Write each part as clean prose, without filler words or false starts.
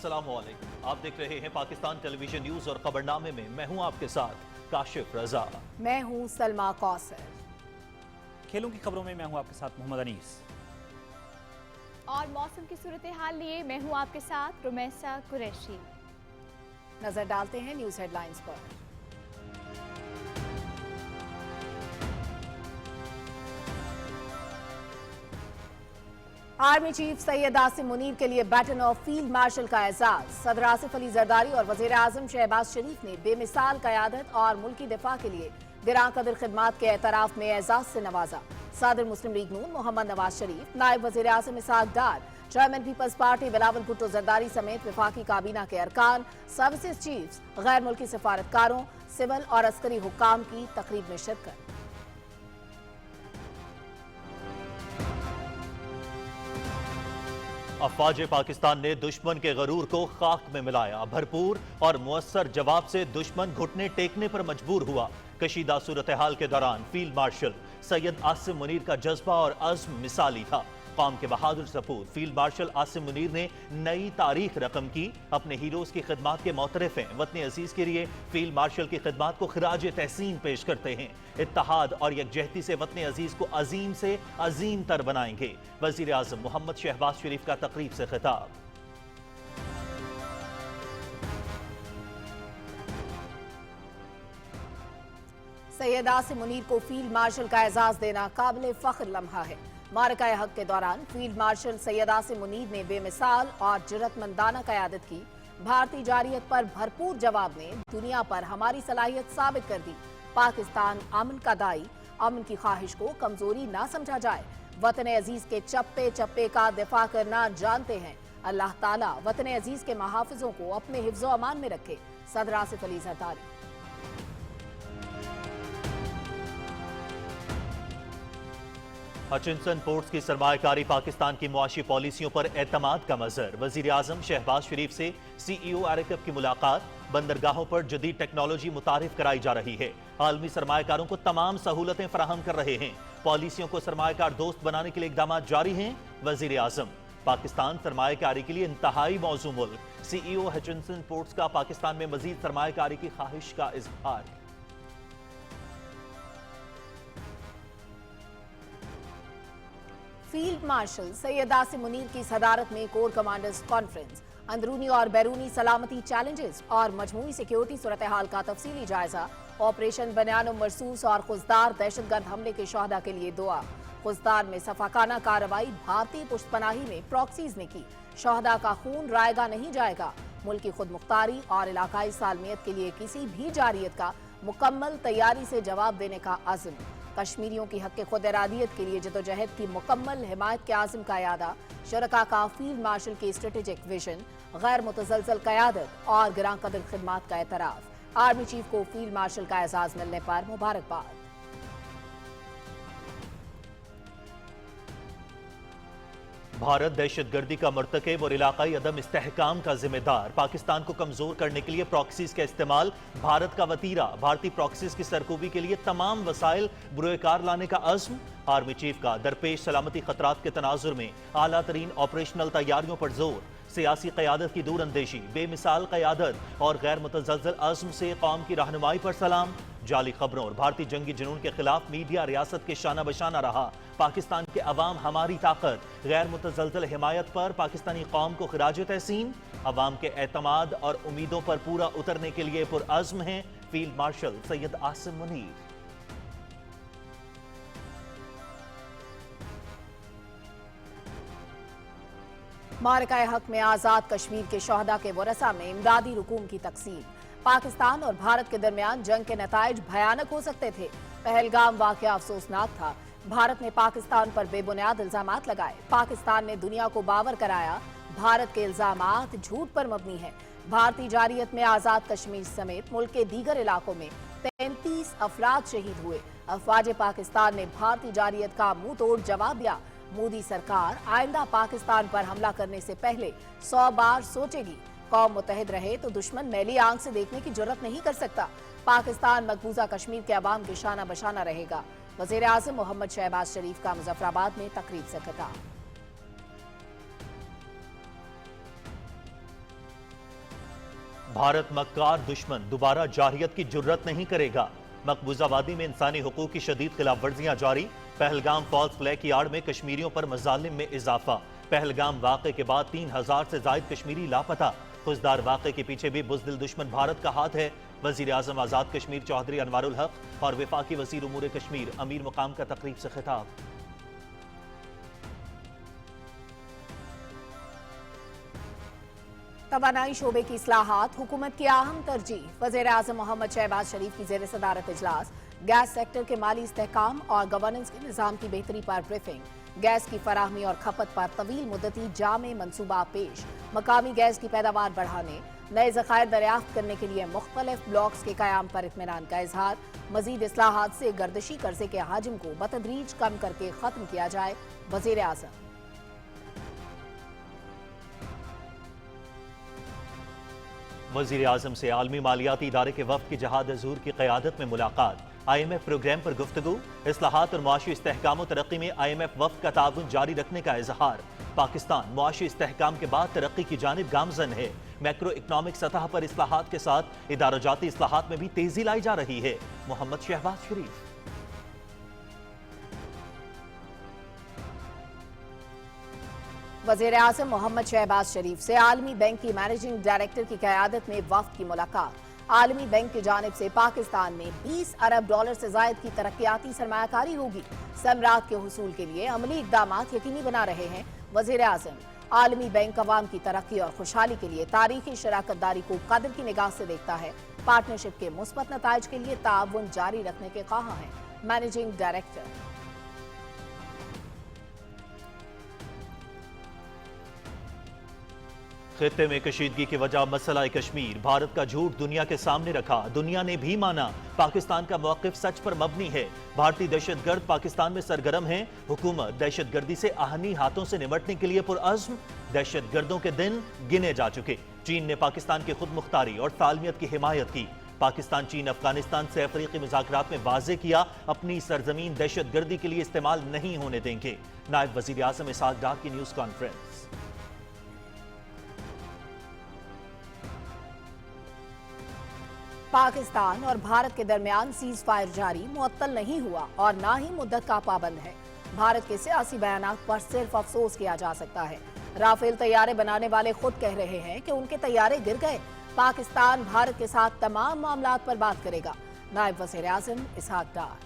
अस्सलाम वालेकुम। आप देख रहे हैं पाकिस्तान टेलीविजन न्यूज और खबरनामे में मैं हूं आपके साथ काशिफ रजा। मैं हूं सलमा कौसर। खेलों की खबरों में मैं हूं आपके साथ मोहम्मद अनीस। और मौसम की सूरत हाल लिए मैं हूं आपके साथ रुमैसा कुरैशी। नजर डालते हैं न्यूज हेडलाइंस पर। आर्मी चीफ सैयद आसिम मुनीर के लिए बैटन ऑफ फील्ड मार्शल का एजाज। सदर आसिफ अली जरदारी और वजीर आजम शहबाज शरीफ ने बेमिसाल क़यादत और मुल्की दिफा के लिए गिरां कदर खिदमात के एतराफ में एजाज से नवाजा। सदर मुस्लिम लीग नून मोहम्मद नवाज शरीफ, नायब वजीर आजम Ishaq Dar, chairman peoples party Bilawal Bhutto Zardari समेत वफाकी काबीना के अरकान, सर्विसेज चीफ्स, गैर मुल्की सफारतकारों, सिविल और अस्करी हुक्काम की तकरीब में शिरकत। अफवाज पाकिस्तान ने दुश्मन के गरूर को खाक में मिलाया। भरपूर और मुअस्सर जवाब से दुश्मन घुटने टेकने पर मजबूर हुआ। कशीदा सूरत हाल के दौरान फील्ड मार्शल सैयद आसिम मुनीर का जज्बा और अज़्म मिसाली था। कौम के बहादुर सपूत फील्ड मार्शल आसिम मुनीर ने नई तारीख रकम की। अपने हीरोज की खिदमात के मोतरफ हैं। वतन अजीज के लिए फील्ड मार्शल की खिदमात को खिराज तहसीन पेश करते हैं। इत्तहाद और यकजहती से वतन अजीज को अजीम से अजीम तर बनाएंगे। वजीर आजम मोहम्मद शहबाज शरीफ का तकरीब से खिताब। सैयद आसिम मुनीर को फील्ड मार्शल का एजाज देना काबिल फख्र लम्हा है। मारका हक के दौरान फील्ड मार्शल सैयद आसिम मुनीर ने बेमिसाल और जुर्रतमंदाना क़यादत की। भारतीय जारियत पर भरपूर जवाब ने दुनिया पर हमारी सलाहियत साबित कर दी। पाकिस्तान अमन का दाई, अमन की ख्वाहिश को कमजोरी ना समझा जाए। वतन अजीज के चप्पे चप्पे का दिफा करना जानते हैं। अल्लाह ताला वतन अजीज के महाफिजों को अपने हिफ्ज़ो अमान में रखे। सदर आसिफ अली जरदारी। हचिंसन पोर्ट्स की सरमायाकारी पाकिस्तान की मुआशी पॉलिसियों पर एतमाद का मजर। वजीर आजम शहबाज शरीफ से CEO आरकब की मुलाकात। बंदरगाहों पर जदीद टेक्नोलॉजी मुतारिफ कराई जा रही है। आलमी सरमायाकारों को तमाम सहूलतें फराहम कर रहे हैं। पॉलिसियों को सरमायाकार दोस्त बनाने के लिए इकदाम जारी हैं। वजीर आजम पाकिस्तान सरमायाकारी के लिए इंतहाई मौजू मुल्क। CEO हचिंसन पोर्ट्स का पाकिस्तान में मजीद सरमायाकारी की ख्वाहिश का इजहार। फील्ड मार्शल सैयद आसिम मुनीर की सदारत में कोर कमांडर्स कॉन्फ्रेंस। अंदरूनी और बैरूनी सलामती चैलेंजेस और मजमूई सिक्योरिटी सूरत हाल का तफसीली जायजा। ऑपरेशन बयान मरसूस और खुजदार दहशतगर्द हमले के शहदा के लिए दुआ। खुजदार में सफाकाना कार्रवाई भारतीय पुष्तपनाही में प्रॉक्सीज ने की। शहदा का खून रायगा नहीं जाएगा। मुल्की खुद मुख्तारी और इलाकाई सालमियत के लिए किसी भी जारियत का मुकम्मल तैयारी से जवाब देने का अज़्म। कश्मीरियों की हक खुद इरादियत के लिए जदोजहद की मुकम्मल हिमायत के आज़म का यादा। शरका का फील्ड मार्शल की स्ट्रेटेजिक विजन, गैर मुतज़लज़ल क़यादत और गिरां कदर खिदमात का एतराफ़। आर्मी चीफ को फील्ड मार्शल का एजाज़ मिलने पर मुबारकबाद। भारत दहशतगर्दी का मर्तकब और इलाकाई अदम इस्तेहकाम का जिम्मेदार। पाकिस्तान को कमजोर करने के लिए प्रॉक्सीज का इस्तेमाल भारत का वतीरा। भारतीय प्रॉक्सीज की सरकूबी के लिए तमाम वसाइल बुरोकार लाने का अज़्म। आर्मी चीफ का दरपेश सलामती खतरात के तनाजुर में आला तरीन ऑपरेशनल तैयारियों पर जोर। सियासी क़यादत की दूर अंदेशी, बेमिसाल क़यादत और गैर मुतज़लज़ल अज़्म से कौम की रहनुमाई पर सलाम। जाली खबरों और भारतीय जंगी जुनून के खिलाफ मीडिया रियासत के शाना बशाना रहा। पाकिस्तान के अवाम हमारी ताकत। गैर मुतज़लज़ल हिमायत पर पाकिस्तानी कौम को खिराज तहसीन। अवाम के एतमाद और उम्मीदों पर पूरा उतरने के लिए पुरअज़्म हैं फील्ड मार्शल सैयद आसिम मुनीर। मारका हक में आजाद कश्मीर के शहदा के वरसा में इमदादी रुकूम की तकसीम। पाकिस्तान और भारत के दरमियान जंग के नताइज भयानक हो सकते थे। पहलगाम वाक़या अफसोसनाक था। भारत ने पाकिस्तान पर बेबुनियाद इल्जामात लगाए। पाकिस्तान ने दुनिया को बावर कराया भारत के इल्जामात झूठ पर मबनी है। भारतीय जारियत में आजाद कश्मीर समेत मुल्क के दीगर इलाकों में 33 अफराद शहीद हुए। अफवाज पाकिस्तान ने भारतीय जारियत का मुंह तोड़ जवाब दिया। मोदी सरकार आइंदा पाकिस्तान पर हमला करने से पहले 100 बार सोचेगी। कौम मुत्तहिद रहे तो दुश्मन मैली आंख से देखने की जुर्रत नहीं कर सकता। पाकिस्तान मकबूजा कश्मीर के अवाम के शाना बशाना रहेगा। वज़ीर आज़म मोहम्मद शहबाज शरीफ का मुजफ्फराबाद में तकरीब से खिताब। भारत मक्कार दुश्मन दोबारा जारहियत की जुर्रत नहीं करेगा। मकबूजा वादी में इंसानी हुकूक की शदीद खिलाफ वर्जियां जारी। पहलगाम फॉल्स फ्लैग की आड़ में कश्मीरियों पर मजालिम में इजाफा। पहलगाम वाक़े के बाद 3000 से जायद कश्मीरी लापता। खुजदार वाक़े के पीछे भी बुज़दिल दुश्मन भारत का हाथ है। वज़ीर आज़म आज़ाद कश्मीर चौधरी अनवारुल हक और वफाकी वज़ीर उमूर कश्मीर अमीर मुकाम का तकरीब से खिताब। तवानाई शोबे की इस्लाहात हुकूमत की अहम तरजीह। वज़ीर आज़म मोहम्मद शहबाज शरीफ की ज़ेर सदारत इजलास। गैस सेक्टर के माली इस्तेहकाम और गवर्नेंस के निज़ाम की बेहतरी पर ब्रीफिंग। गैस की फराहमी और खपत पर तवील मुद्दती जामे मंसूबा पेश। मकामी गैस की पैदावार बढ़ाने, नए ज़खायर दरियाफ्त करने के लिए मुख्तलिफ ब्लॉक्स के क़याम पर इत्मीनान का इजहार। मज़ीद इस्लाहात से गर्दशी कर्जे के हाजिम को बतदरीज कम करके ख़त्म किया जाए। वज़ीर आज़म। वज़ीर आज़म से आलमी मालियाती इदारे के वफ़द की जहाद अज़ूर की क़यादत में मुलाकात। IMF प्रोग्राम पर गुफ्तगू। इस्लाहात और मुआशी इस्तेहकाम और तरक्की में IMF वफ़द का ताउन जारी रखने का इजहार। पाकिस्तान मुआशी इस्तेहकाम के बाद तरक्की की जानिब गामजन है। मैक्रो इकनॉमिक सतह पर इस्लाहात के साथ इदारोजाती इस्लाहात में भी तेजी लाई जा रही है। मोहम्मद शहबाज शरीफ। वज़ीर आज़म मोहम्मद शहबाज शरीफ से आलमी बैंक की मैनेजिंग डायरेक्टर की क़यादत में वफ़द की मुलाकात। आलमी बैंक की जानिब से पाकिस्तान में 20 अरब डॉलर से ज़ायद की तरक्याती सरमायाकारी होगी। समरात के हुसूल के लिए अमली इक़दामात यकीनी बना रहे हैं वज़ीर आज़म। आलमी बैंक अवाम की तरक्की और खुशहाली के लिए तारीखी शराकतदारी को कदर की निगाह से देखता है। पार्टनरशिप के मुस्बत नताइज के लिए ताउन जारी रखने के ख्वाह हैं मैनेजिंग डायरेक्टर। खित्ते में कशीदगी की वजह मसला कश्मीर। भारत का झूठ दुनिया के सामने रखा, दुनिया ने भी माना। पाकिस्तान का मौक़िफ़ सच पर मबनी है। भारतीय दहशतगर्द पाकिस्तान में सरगर्म हैं। हुकूमत दहशतगर्दी से आहनी हाथों से निपटने के लिए पुरअज़्म। दहशतगर्दों के दिन गिने जा चुके। चीन ने पाकिस्तान की खुद मुख्तारी और तालमियत की हिमायत की। पाकिस्तान चीन अफगानिस्तान से अफ्रीकी मुज़ाकरात में वाज़े किया, अपनी सरजमीन दहशतगर्दी के लिए इस्तेमाल नहीं होने देंगे। नायब वज़ीर आज़म इसहाक डार की न्यूज़ कॉन्फ्रेंस। पाकिस्तान और भारत के दरमियान सीज फायर जारी मुअत्तल नहीं हुआ और ना ही मुद्दत का पाबंद है। भारत के सियासी बयानात पर सिर्फ अफसोस किया जा सकता है। राफेल तैयारे बनाने वाले खुद कह रहे हैं कि उनके तैयारे गिर गए। पाकिस्तान भारत के साथ तमाम मामलात पर बात करेगा। नायब वज़ीर आज़म इसहाक डार।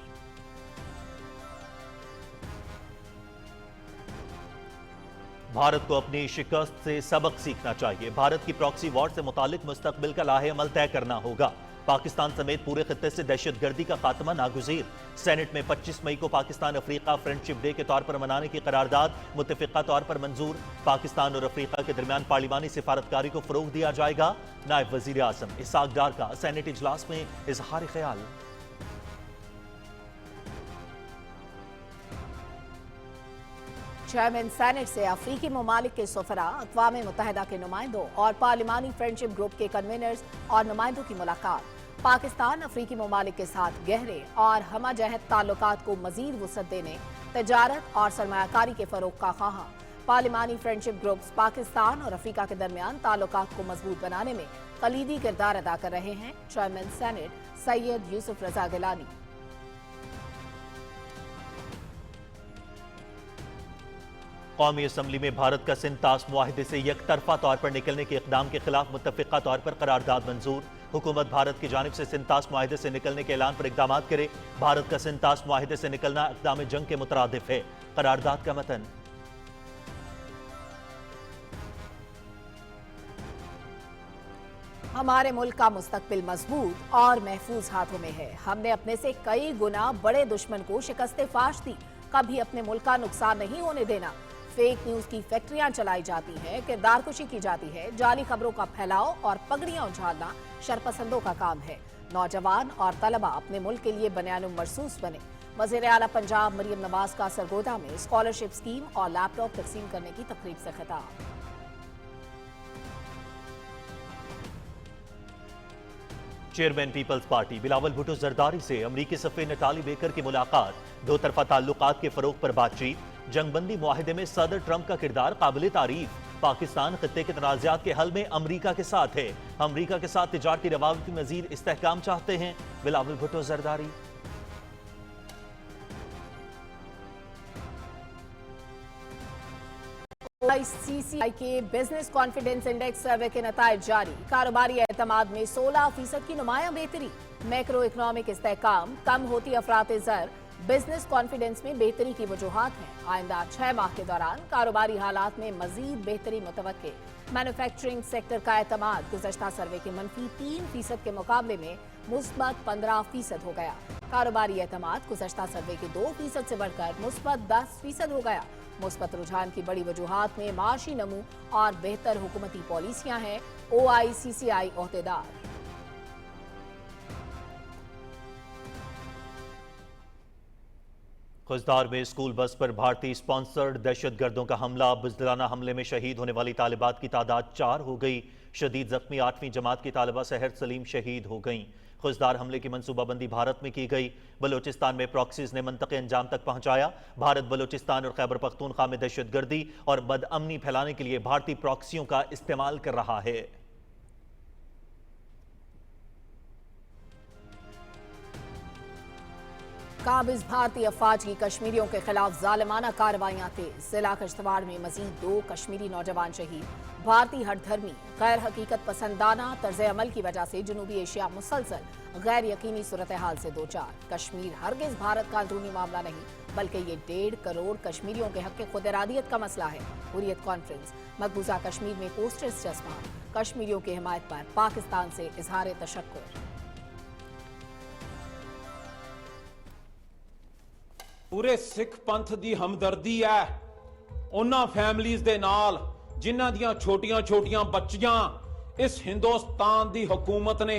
भारत को अपनी शिकस्त से सबक सीखना चाहिए। भारत की प्रॉक्सी वॉर से मुतालिक मुस्तकबिल का लाहे अमल तय करना होगा। पाकिस्तान समेत पूरे खित्ते से दहशतगर्दी का खात्मा नागुज़ीर। सेनेट में 25 मई को पाकिस्तान अफ्रीका फ्रेंडशिप डे के तौर पर मनाने की करारदाद मुत्तफ़िक़ा तौर पर मंजूर। पाकिस्तान और अफ्रीका के दरमियान पार्लिमानी सिफारतकारी को फ़रोग़ दिया जाएगा। नायब वज़ीर आज़म इसहाक डार का सेनेट इजलास में इज़हार ख्याल। चेयरमैन सेनेट से अफ्रीकी ममालिक के सफरा, अक़वाम मुत्तहिदा के नुमाइंदों और पार्लिमानी फ्रेंडशिप ग्रुप के कन्वीनर्स और नुमाइंदों की मुलाकात। पाकिस्तान अफ्रीकी ममालिक के साथ गहरे और हमजहत ताल्लुकात को मजीद वुसअत देने, तजारत और सरमायाकारी के फ़रोग़ का ख्वाह। पार्लिमानी फ्रेंडशिप ग्रुप्स पाकिस्तान और अफ्रीका के दरमियान ताल्लुकात को मजबूत बनाने में कलीदी किरदार अदा कर रहे हैं। चेयरमैन सेनेट सैयद यूसुफ रज़ा गिलानी। कौमी असम्बली में भारत का सिंतास मुआहिदे से यकतरफा तौर पर निकलने के इक़दाम के खिलाफ मुत्तफ़िक़ा तौर पर करारदाद मंजूर। हुकूमत भारत की जानिब से सिंतास मुआहिदे से निकलने के ऐलान पर इक़दाम करे। भारत का सिंतास मुआहिदे से निकलना इक़दाम जंग के मुतरादिफ है। करारदाद का मतन। हमारे मुल्क का मुस्तकबिल मजबूत और महफूज हाथों में है। हमने अपने से कई गुना बड़े दुश्मन को शिकस्त फाश दी। कभी अपने मुल्क का नुकसान नहीं होने देना। फेक न्यूज की फैक्ट्रियां चलाई जाती हैं, किरदार कुशी की जाती है, जाली खबरों का फैलाव और पगड़ियां उछालना शरपसंदों का काम है। नौजवान और तलबा अपने मुल्क के लिए बनियानुम मरसूस बने। वज़ीर आला पंजाब मरियम नवाज का सरगोदा में स्कॉलरशिप स्कीम और लैपटॉप तकसीम करने की तकरीब से खिताब। Chairman peoples party Bilawal Bhutto Zardari से अमरीकी सफ़ीर नताली बेकर की मुलाकात। दो तरफा ताल्लुकात के फरोग पर बातचीत। जंगबंदी मुआहिदे में सदर ट्रंप का किरदार काबिल तारीफ। پاکستان خطے کے تنازعات کے حل میں امریکہ کے ساتھ ہے، امریکہ کے ساتھ تجارتی روابط کی مزید استحکام چاہتے ہیں، بلاول بھٹو زرداری۔ ICCI کے بزنس کانفیڈنس انڈیکس سروے کے نتائج جاری، کاروباری اعتماد میں 16% کی نمایاں بہتری، میکرو اکنامک استحکام، کم ہوتی افراط زر، بزنس کانفیڈنس میں بہتری کی وجوہات ہیں۔ آئندہ 6 ماہ کے دوران کاروباری حالات میں مزید بہتری متوقع۔ مینوفیکچرنگ سیکٹر کا اعتماد گزشتہ سروے کے منفی 3% کے مقابلے میں مثبت 15% ہو گیا۔ کاروباری اعتماد گزشتہ سروے کے 2% سے بڑھ کر مثبت 10% ہو گیا۔ مثبت رجحان کی بڑی وجوہات میں معاشی نمو اور بہتر حکومتی پالیسیاں ہیں۔ OICCI عہدیدار۔ خزدار میں اسکول بس پر بھارتی اسپانسرڈ دہشت گردوں کا حملہ، بزدلانہ حملے میں شہید ہونے والی طالبات کی تعداد 4 ہو گئی، شدید زخمی 8ویں جماعت کی طالبہ سحر سلیم شہید ہو گئیں۔ خزدار حملے کی منصوبہ بندی بھارت میں کی گئی، بلوچستان میں پراکسیز نے منطقے انجام تک پہنچایا۔ بھارت بلوچستان اور خیبر پختونخوا میں دہشت گردی اور بد امنی پھیلانے کے لیے بھارتی پراکسیوں کا استعمال کر رہا ہے۔ قابض بھارتی افواج کی کشمیریوں کے خلاف ظالمانہ کارروائیاں تیز، ضلع کشتواڑ میں مزید 2 کشمیری نوجوان شہید۔ بھارتی ہٹ دھرمی غیر حقیقت پسندانہ طرز عمل کی وجہ سے جنوبی ایشیا مسلسل غیر یقینی صورتحال سے دوچار۔ کشمیر ہرگز بھارت کا اندرونی معاملہ نہیں، بلکہ یہ 1.5 کروڑ کشمیریوں کے حق خود ارادیت کا مسئلہ ہے۔ حریت کانفرنس، مقبوضہ کشمیر میں پوسٹرز چسپاں، کشمیریوں کی حمایت پر پاکستان سے اظہار تشکر۔ پورے سکھ پنتھ دی ہمدردی ہے انہاں فیملیز دے نال جنہاں دیاں چھوٹیاں چھوٹیاں بچیاں اس ہندوستان دی حکومت نے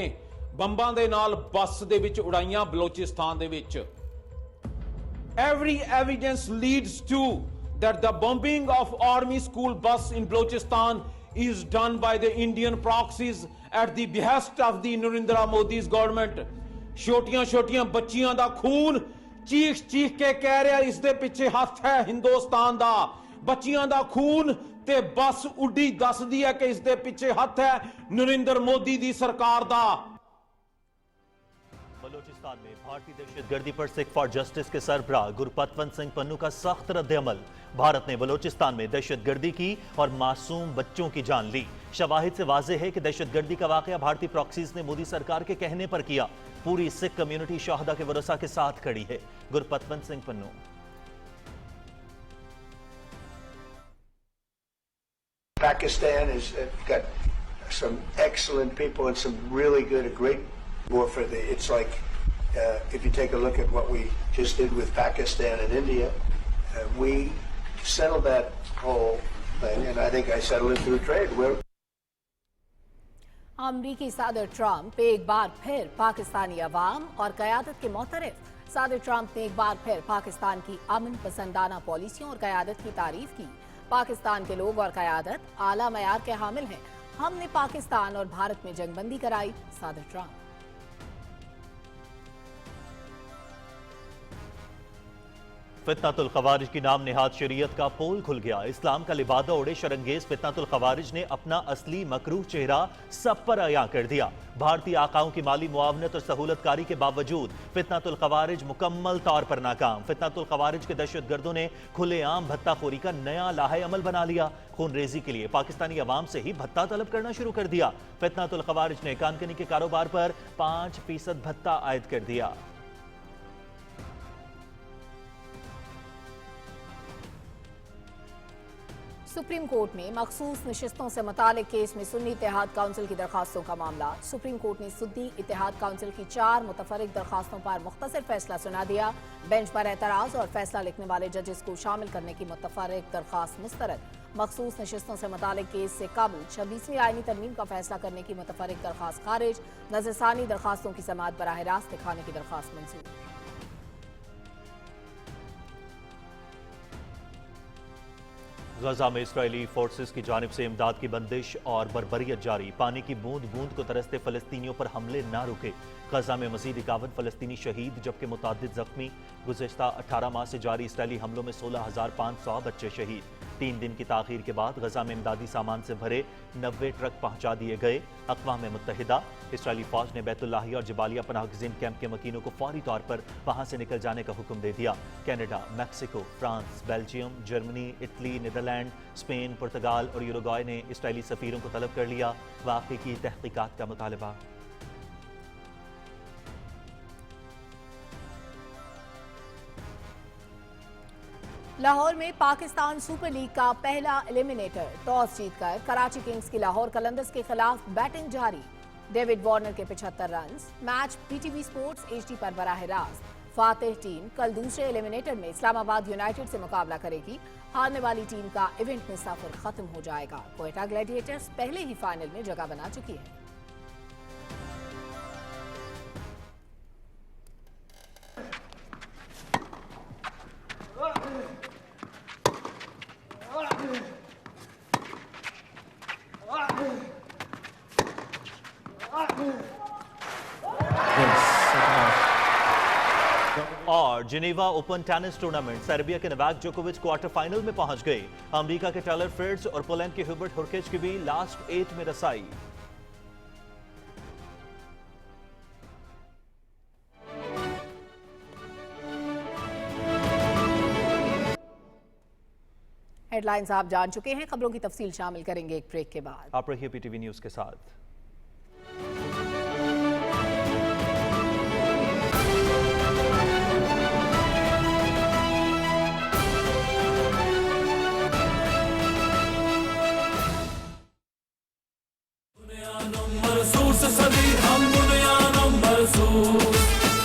بمباں دے نال بس دے وچ اڑائیاں بلوچستان دے وچ۔ Every evidence leads to that the bombing of army school bus in Balochistan is done by the Indian proxies at the behest of the Narendra Modi's government۔ چھوٹیاں چھوٹیاں بچیاں دا خون چیخ چیخ کے کہہ رہا اس دے پیچھے ہاتھ ہے ہندوستان دا، بچیاں دا خون تے بس اڈی دس دی ہے کہ اس دے پیچھے ہاتھ ہے نریندر مودی دی سرکار دا۔ بلوچستان میں بھارتی دہشت گردی پر سکھ فار جسٹس کے سربراہ گرپتونت سنگھ پنو کا سخت رد عمل۔ بھارت نے بلوچستان میں دہشت گردی کی اور معصوم بچوں کی جان لی۔ شواہد سے واضح ہے کہ دہشت گردی کا واقعہ بھارتی پراکسیز نے مودی سرکار کے کہنے پر کیا۔ پوری سکھ کمیونٹی شہداء کے ورثاء کے ساتھ کھڑی ہے۔ گرپتونت سنگھ پنو۔ Pakistan has got some excellent people and some really good, a great war for the, it's like, if you take a look at what we just did with Pakistan and India, we settled that whole thing, and I think I settled it through trade. امریکی صدر Trump ایک بار پھر پاکستانی عوام اور قیادت کے معترف۔ صدر Trump نے ایک بار پھر پاکستان کی امن پسندانہ پالیسیوں اور قیادت کی تعریف کی۔ پاکستان کے لوگ اور قیادت اعلیٰ معیار کے حامل ہیں، ہم نے پاکستان اور بھارت میں جنگ بندی کرائی۔ صدر ٹرمپ۔ فتنۃ الخوارج کی نام نہاد شریعت کا پول کھل گیا۔ اسلام کا لبادہ اوڑے شرنگیز فتنۃ الخوارج نے اپنا اصلی مکروہ چہرہ سب پر عیاں کر دیا۔ بھارتی آقاؤں کی مالی معاونت اور سہولت کاری کے باوجود فتنۃ الخوارج مکمل طور پر ناکام۔ فتنۃ الخوارج کے دہشت گردوں نے کھلے عام بھتہ خوری کا نیا لاہے عمل بنا لیا۔ خون ریزی کے لیے پاکستانی عوام سے ہی بھتہ طلب کرنا شروع کر دیا۔ فتنۃ الخوارج نے کانکنی کے کاروبار پر 5% بھتہ عائد کر دیا۔ سپریم کورٹ میں مخصوص نشستوں سے متعلق کیس میں سنی اتحاد کونسل کی درخواستوں کا معاملہ۔ سپریم کورٹ نے سنی اتحاد کونسل کی 4 متفرق درخواستوں پر مختصر فیصلہ سنا دیا۔ بینچ پر اعتراض اور فیصلہ لکھنے والے ججز کو شامل کرنے کی متفرق درخواست مسترد۔ مخصوص نشستوں سے متعلق کیس سے قبل 26ویں آئینی ترمیم کا فیصلہ کرنے کی متفرق درخواست خارج۔ نظر ثانی درخواستوں کی سماعت براہ راست دکھانے کی درخواست منظور۔ غزہ میں اسرائیلی فورسز کی جانب سے امداد کی بندش اور بربریت جاری۔ پانی کی بوند بوند کو ترستے فلسطینیوں پر حملے نہ رکے۔ غزہ میں مزید 51 فلسطینی شہید جبکہ متعدد زخمی۔ گزشتہ 18 ماہ سے جاری اسرائیلی حملوں میں 16,500 بچے شہید۔ 3 दिन की ताखीर के बाद गजा में इमदादी सामान से भरे 90 ट्रक पहुंचा दिए गए। अक़वाम मुत्तहिदा, इसराइली फौज ने बैतुल्लाही और जबालिया पनाहगज़ीन कैंप के मकीनों को फौरी तौर पर वहां से निकल जाने का हुक्म दे दिया। Canada, Mexico, France, Belgium, Germany, Italy, Netherland, Spain, पुर्तगाल और यूरुग्वाय ने इसराइली सफ़ीरों को तलब कर लिया। वाक़े की तहक़ीक़ात का मुतालबा। लाहौर में पाकिस्तान सुपर लीग का पहला एलिमिनेटर टॉस जीतकर कराची किंग्स की लाहौर कलंदर्स के खिलाफ बैटिंग जारी। डेविड वार्नर के 75 run. Match PTV sports HD पर बराह रास्त। फातिह टीम कल दूसरे एलिमिनेटर में इस्लामाबाद यूनाइटेड से मुकाबला करेगी। हारने वाली टीम का इवेंट में सफर खत्म हो जाएगा। कोयटा ग्लैडिएटर्स पहले ही फाइनल में जगह बना चुकी है। और Geneva open tennis tournament, Serbia के नोवाक जोकोविच क्वार्टर फाइनल में पहुंच गए। अमेरिका के टेलर फ्रिट्ज और पोलैंड के ह्यूबर्ट हुर्केच की भी लास्ट 8 में रसाई। हेडलाइंस आप जान चुके हैं, खबरों की तफसील शामिल करेंगे एक ब्रेक के बाद। आप रहिए पीटीवी न्यूज के साथ।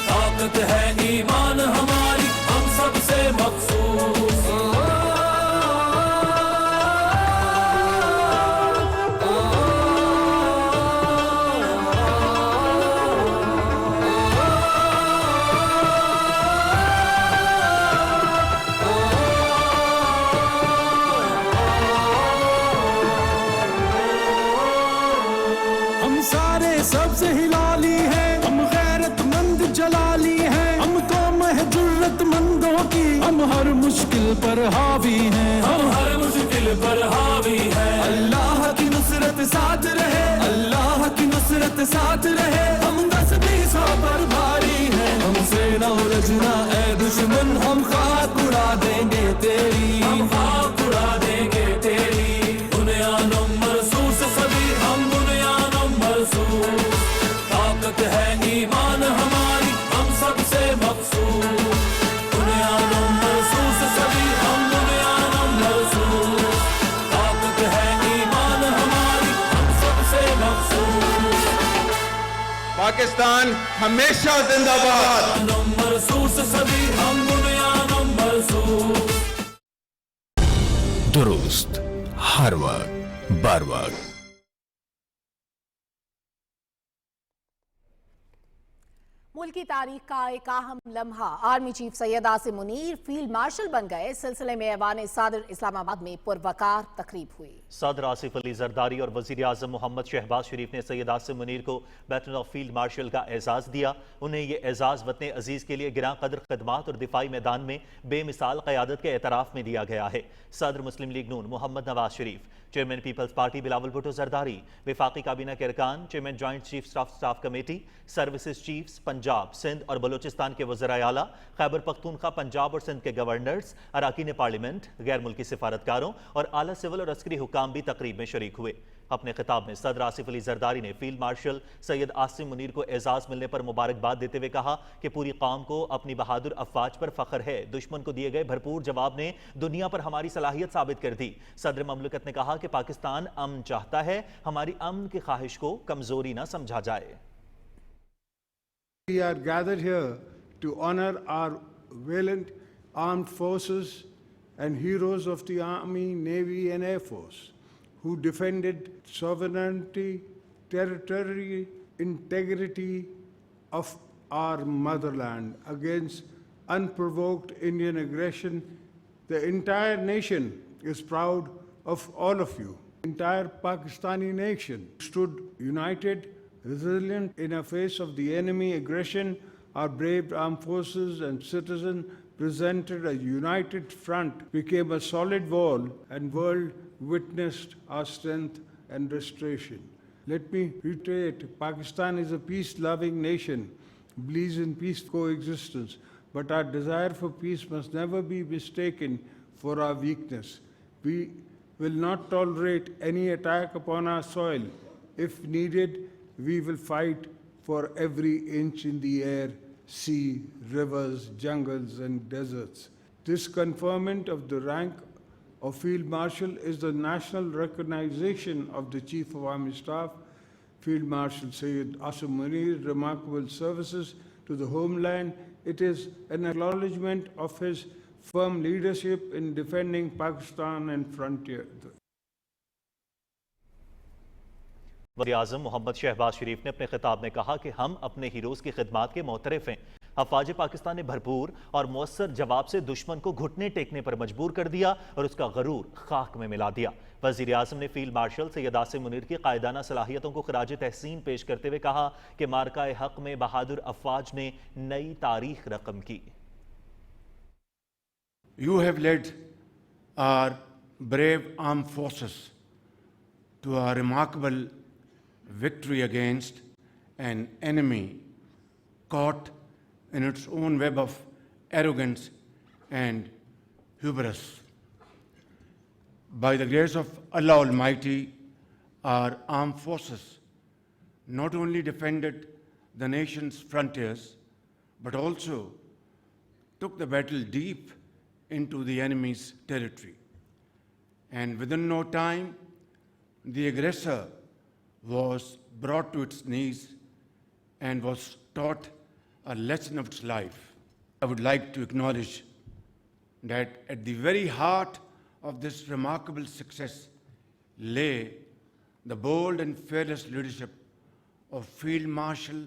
ताकत है ईमान हमारी, हम सबसे मखसूस। हम सारे सबसे हिलाली हैं, हम गैरतमंद जलाली हैं, हम कौम है जुर्रतमंदों की, हम हर मुश्किल पर हावी हैं, हम हर मुश्किल पर हावी हैं। अल्लाह की नुसरत साथ रहे, अल्लाह की नुसरत साथ रहे, हम 10-20 पर भारी हैं, हमसे न उलझना ऐ दुश्मन, हम खाक उड़ा देंगे तेरी, हम खाक उड़ा देंगे तेरी। दुनिया नंबर सूस सभी हम दुनिया नंबर सूस। ताकत है ईमान हमारी, हम सबसे मखसूस। दुनिया नंबर सूस सभी हम दुनिया नंबर सूस। ताकत है ईमान हमारी, हम सबसे मखसूस। पाकिस्तान हमेशा जिंदाबाद। नंबर सूस सभी हम दुनिया नंबर सूस। दुरुस्त हर वक्त बार वक्त। मुल्क की तारीख का एक अहम लम्हा, army chief Syed Asim Munir field marshal बन गए। इस सिलसिले में ऐवान सदर इस्लामाबाद में पुरवकार तकरीब हुई। सदर आसिफ अली जरदारी और वजीर आजम मोहम्मद शहबाज शरीफ ने सैयद आसिम मुनीर को बैटल ऑफ फील्ड मार्शल का एजाज दिया। उन्हें यह एजाज वतन अजीज के लिए गिरां कदर खदमात और दिफाई मैदान में बेमिसाल क़यादत के एतराफ़ में दिया गया है। सदर Muslim League Noon Muhammad Nawaz Sharif, chairman peoples party Bilawal Bhutto Zardari, विफाकी काबीना के अरकान, chairman joint chief staff committee, services chiefs Punjab, Sindh और बलोचिस्तान के वज़ीर आला, खैबर पख्तूनख्वा पंजाब और सिंध के गवर्नर्स, अराकीन पार्लियामेंट, गैर मुल्की सिफारतकारों और आला सिविल और अस्करी हुकाम भी तकरीब में शरीक हुए। अपने खिताब में सदर आसिफ अली जरदारी ने फील्ड मार्शल सैयद आसिम मुनीर को एजाज मिलने पर मुबारकबाद देते हुए कहा कि पूरी कौम को अपनी बहादुर अफवाज पर फख्र है। दुश्मन को दिए गए भरपूर जवाब ने दुनिया पर हमारी सलाहियत साबित कर दी। सदर ममलकत ने कहा कि पाकिस्तान अमन चाहता है, हमारी अमन की ख्वाहिश को कमजोरी न समझा जाए। We are gathered here to honor our valiant armed forces and heroes of the Army, Navy and Air Force who defended sovereignty, territorial integrity of our motherland against unprovoked Indian aggression. The entire nation is proud of all of you. The entire Pakistani nation stood united, resilient in the face of the enemy aggression. Our brave armed forces and citizens presented a united front, became a solid wall, and world witnessed our strength and restoration. Let me reiterate, Pakistan is a peace-loving nation, believes in peace coexistence, but our desire for peace must never be mistaken for our weakness. We will not tolerate any attack upon our soil. If needed, we will fight for every inch in the air, sea, rivers, jungles, and deserts. This conferment of the rank of Field Marshal is the national recognition of the Chief of Army Staff, Field Marshal Sayyid Asim Munir's remarkable services to the homeland. It is an acknowledgement of his firm leadership in defending Pakistan and frontier. वज़ीर-ए-आज़म मोहम्मद शहबाज शरीफ ने अपने खिताब में कहा कि हम अपने heroes की खिदमात के मोतरफ़ हैं। अफ़वाज पाकिस्तान ने भरपूर और मौसर जवाब से दुश्मन को घुटने टेकने पर मजबूर कर दिया और उसका गरूर खाक में मिला दिया। वज़ीर-ए-आज़म ने फील्ड मार्शल सैयद आसिम मुनीर की कायदाना सलाहियतों को खिराज तहसीन पेश करते हुए कहा कि मार्का हक में बहादुर अफ़वाज ने नई तारीख रकम की। You have led our brave armed forces to a remarkable victory against an enemy caught in its own web of arrogance and hubris. By the grace of Allah Almighty, our armed forces not only defended the nation's frontiers, but also took the battle deep into the enemy's territory. And within no time, the aggressor was brought to its knees and was taught a lesson of its life. I would like to acknowledge that at the very heart of this remarkable success lay the bold and fearless leadership of Field Marshal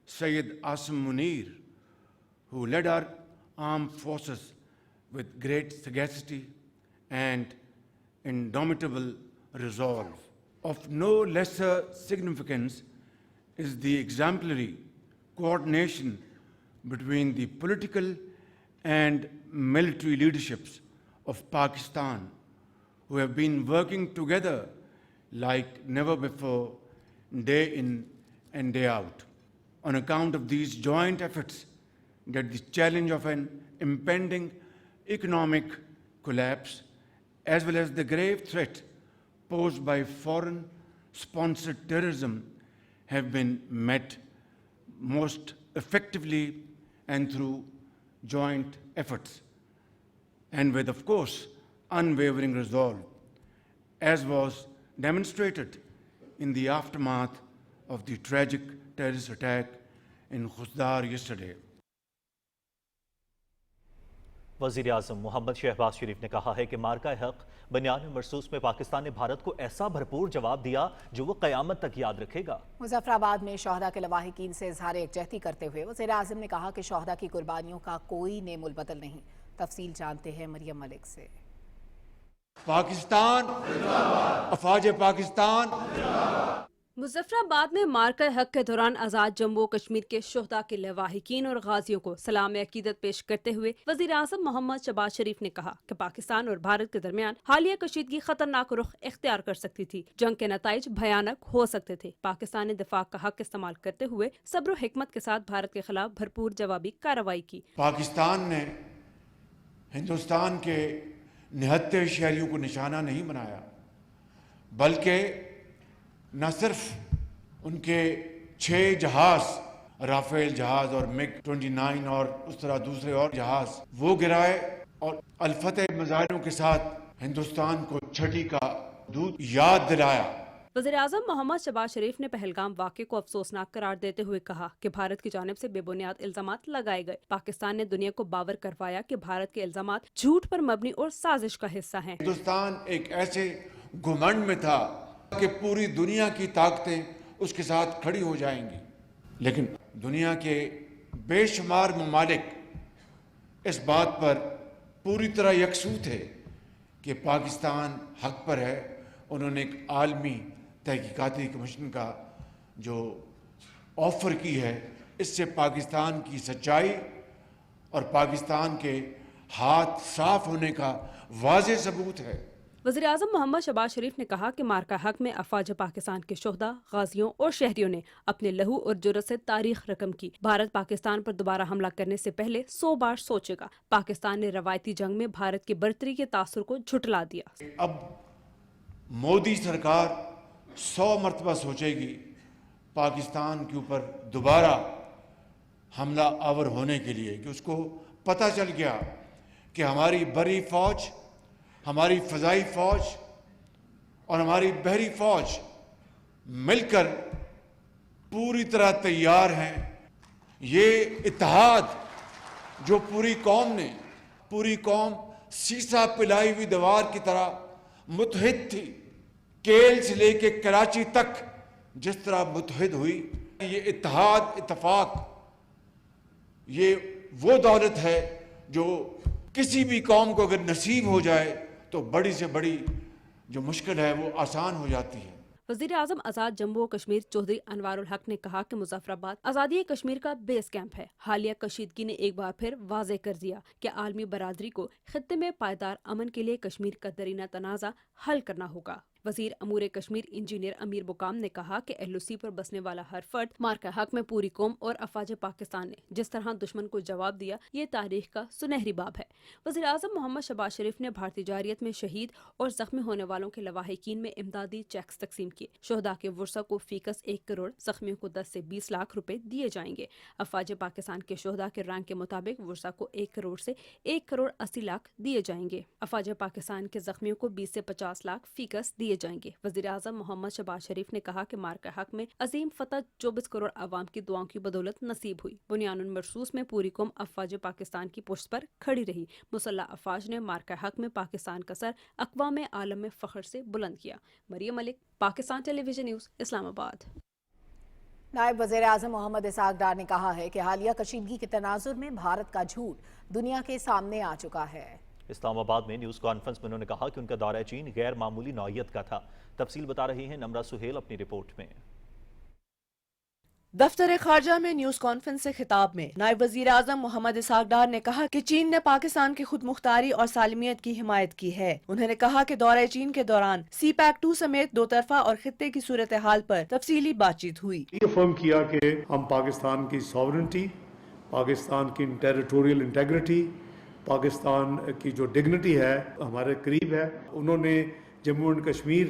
Sayyid Asim Munir, who led our armed forces with great sagacity and indomitable resolve. Of no lesser significance is the exemplary coordination between the political and military leaderships of Pakistan, who have been working together like never before, day in and day out. On account of these joint efforts, that the challenge of an impending economic collapse, as well as the grave threat posed by foreign-sponsored terrorism, have been met most effectively and through joint efforts, and with, of course, unwavering resolve, as was demonstrated in the aftermath of the tragic terrorist attack in Khusdar yesterday. वज़ीर-ए-आज़म मोहम्मद शहबाज शरीफ ने कहा है कि मार्का हक बनियान मरसूस में पाकिस्तान ने भारत को ऐसा भरपूर जवाब दिया जो वो क़यामत तक याद रखेगा। मुज़फ़्फ़राबाद में शोहदा के लवाहिकीन से इज़हार यकजहती करते हुए वज़ीर-ए-आज़म ने कहा कि शोहदा की कुर्बानियों का कोई नेमुल बदल नहीं। तफसील जानते हैं मरियम मलिक से। पाकिस्तान, अफ़वाज पाकिस्तान। मुज़फ़्फ़राबाद में मार्का हक के दौरान आज़ाद जम्मू कश्मीर के शोहदा के लवाहिकीन और गाजियों को सलाम अकीदत पेश करते हुए वज़ीर-ए-आज़म मोहम्मद शहबाज शरीफ ने कहा कि पाकिस्तान और भारत के दरमियान हालिया कशीदगी खतरनाक रुख इख्तियार कर सकती थी। जंग के नताइज भयानक हो सकते थे। पाकिस्तान ने दिफा का हक इस्तेमाल करते हुए सब्र हिकमत के साथ भारत के खिलाफ भरपूर जवाबी कार्रवाई की। पाकिस्तान ने हिंदुस्तान के निहत्ते शहरियों को निशाना नहीं बनाया, बल्कि न सिर्फ उनके 6 जहाज राफेल जहाज और मिग 29 और उस तरह दूसरे और जहाज वो गिराए और अलफतह मज़ाहिरों के साथ हिंदुस्तान को छठी का दूध याद दिलाया। वज़ीर-ए-आज़म मोहम्मद शहबाज शरीफ ने पहलगाम वाक़े को अफसोसनाक करार देते हुए कहा कि भारत की जानिब से बेबुनियाद इल्ज़ामात लगाए गए। पाकिस्तान ने दुनिया को बावर करवाया कि भारत के इल्ज़ामात झूठ पर मबनी और साजिश का हिस्सा हैं। हिंदुस्तान एक ऐसे घुमंड में था कि पूरी दुनिया की ताकतें उसके साथ खड़ी हो जाएंगी, लेकिन दुनिया के बेशुमार ममालिक इस बात पर पूरी तरह यकसू थे कि पाकिस्तान हक पर है। उन्होंने एक आलमी तहकीकाती कमीशन का जो ऑफर की है, इससे पाकिस्तान की सच्चाई اور پاکستان کے ہاتھ صاف ہونے کا واضح ثبوت ہے۔ وزیر اعظم محمد شہباز شریف نے کہا کہ مارکہ حق میں افواج پاکستان کے شہداء، غازیوں اور شہریوں نے اپنے لہو اور جرأت سے تاریخ رقم کی۔ بھارت پاکستان پر دوبارہ حملہ کرنے سے پہلے 100 بار سوچے گا۔ پاکستان نے روایتی جنگ میں بھارت کی برتری کے تاثر کو جھٹلا دیا۔ اب مودی سرکار 100 مرتبہ سوچے گی پاکستان کے اوپر دوبارہ حملہ آور ہونے کے لیے، کہ اس کو پتہ چل گیا کہ ہماری بری فوج، ہماری فضائی فوج اور ہماری بحری فوج مل کر پوری طرح تیار ہیں۔ یہ اتحاد جو پوری قوم سیسا پلائی ہوئی دیوار کی طرح متحد تھی، کیل سے لے کے کراچی تک جس طرح متحد ہوئی، یہ اتحاد، اتفاق، یہ وہ دولت ہے جو کسی بھی قوم کو اگر نصیب ہو جائے تو بڑی سے بڑی جو مشکل ہے وہ آسان ہو جاتی ہے۔ وزیر اعظم آزاد جموں و کشمیر چودھری انوار الحق نے کہا کہ مظفر آباد آزادی کشمیر کا بیس کیمپ ہے۔ حالیہ کشیدگی نے ایک بار پھر واضح کر دیا کہ عالمی برادری کو خطے میں پائیدار امن کے لیے کشمیر کا درینہ تنازع حل کرنا ہوگا۔ وزیر امور کشمیر انجینئر امیر بکام نے کہا کہ LOC پر بسنے والا ہر فرد مارکہ حق میں پوری قوم اور افواج پاکستان نے جس طرح دشمن کو جواب دیا، یہ تاریخ کا سنہری باب ہے۔ وزیر اعظم محمد شہباز شریف نے بھارتی جارحیت میں شہید اور زخمی ہونے والوں کے لواحقین میں امدادی چیکس تقسیم کیے۔ شہداء کے ورثاء کو فیکس 1 کروڑ، زخمیوں کو 10 سے 20 لاکھ روپے دیے جائیں گے۔ افواج پاکستان کے شہداء کے رینک کے مطابق ورثاء کو 1 کروڑ سے 1 کروڑ 80 لاکھ دیے جائیں گے۔ افواج پاکستان کے زخمیوں کو 20 سے 50 لاکھ فیکس دیے جائیں گے۔ وزیر اعظم محمد شہباز شریف نے کہا کہ مارکہ حق میں عظیم فتح 24 کروڑ عوام کی دعاؤں کی بدولت نصیب ہوئی۔ بنیان المرصوص میں پوری قوم افواج پاکستان کی پشت پر کھڑی رہی۔ مسلح افواج نے مارکہ حق میں پاکستان کا سر اقوام عالم میں فخر سے بلند کیا۔ مریم ملک، پاکستان ٹیلی ویژن نیوز، اسلام آباد۔ نائب وزیر اعظم محمد اسحاق ڈار نے کہا ہے کہ حالیہ کشیدگی کے تناظر میں بھارت کا جھوٹ دنیا کے سامنے آ چکا ہے۔ اسلام آباد میں نیوز کانفرنس میں انہوں نے کہا کہ ان کا دورہ چین غیر معمولی نوعیت کا تھا۔ تفصیل بتا رہی ہیں نمرہ سہیل اپنی رپورٹ میں۔ دفتر خارجہ میں نیوز کانفرنس سے خطاب میں نائب وزیر اعظم محمد اسحاق ڈار نے کہا کہ چین نے پاکستان کی خود مختاری اور سالمیت کی حمایت کی ہے۔ انہوں نے کہا کہ دورہ چین کے دوران CPEC-2 سمیت دو طرفہ اور خطے کی صورتحال پر تفصیلی بات چیت ہوئی۔ یہ افرم کیا کہ ہم پاکستان کی ساورنٹی، پاکستان کی ٹیریٹوریل انٹیگریٹی، پاکستان کی جو ڈگنیٹی ہے ہمارے قریب ہے۔ انہوں نے جموں اینڈ کشمیر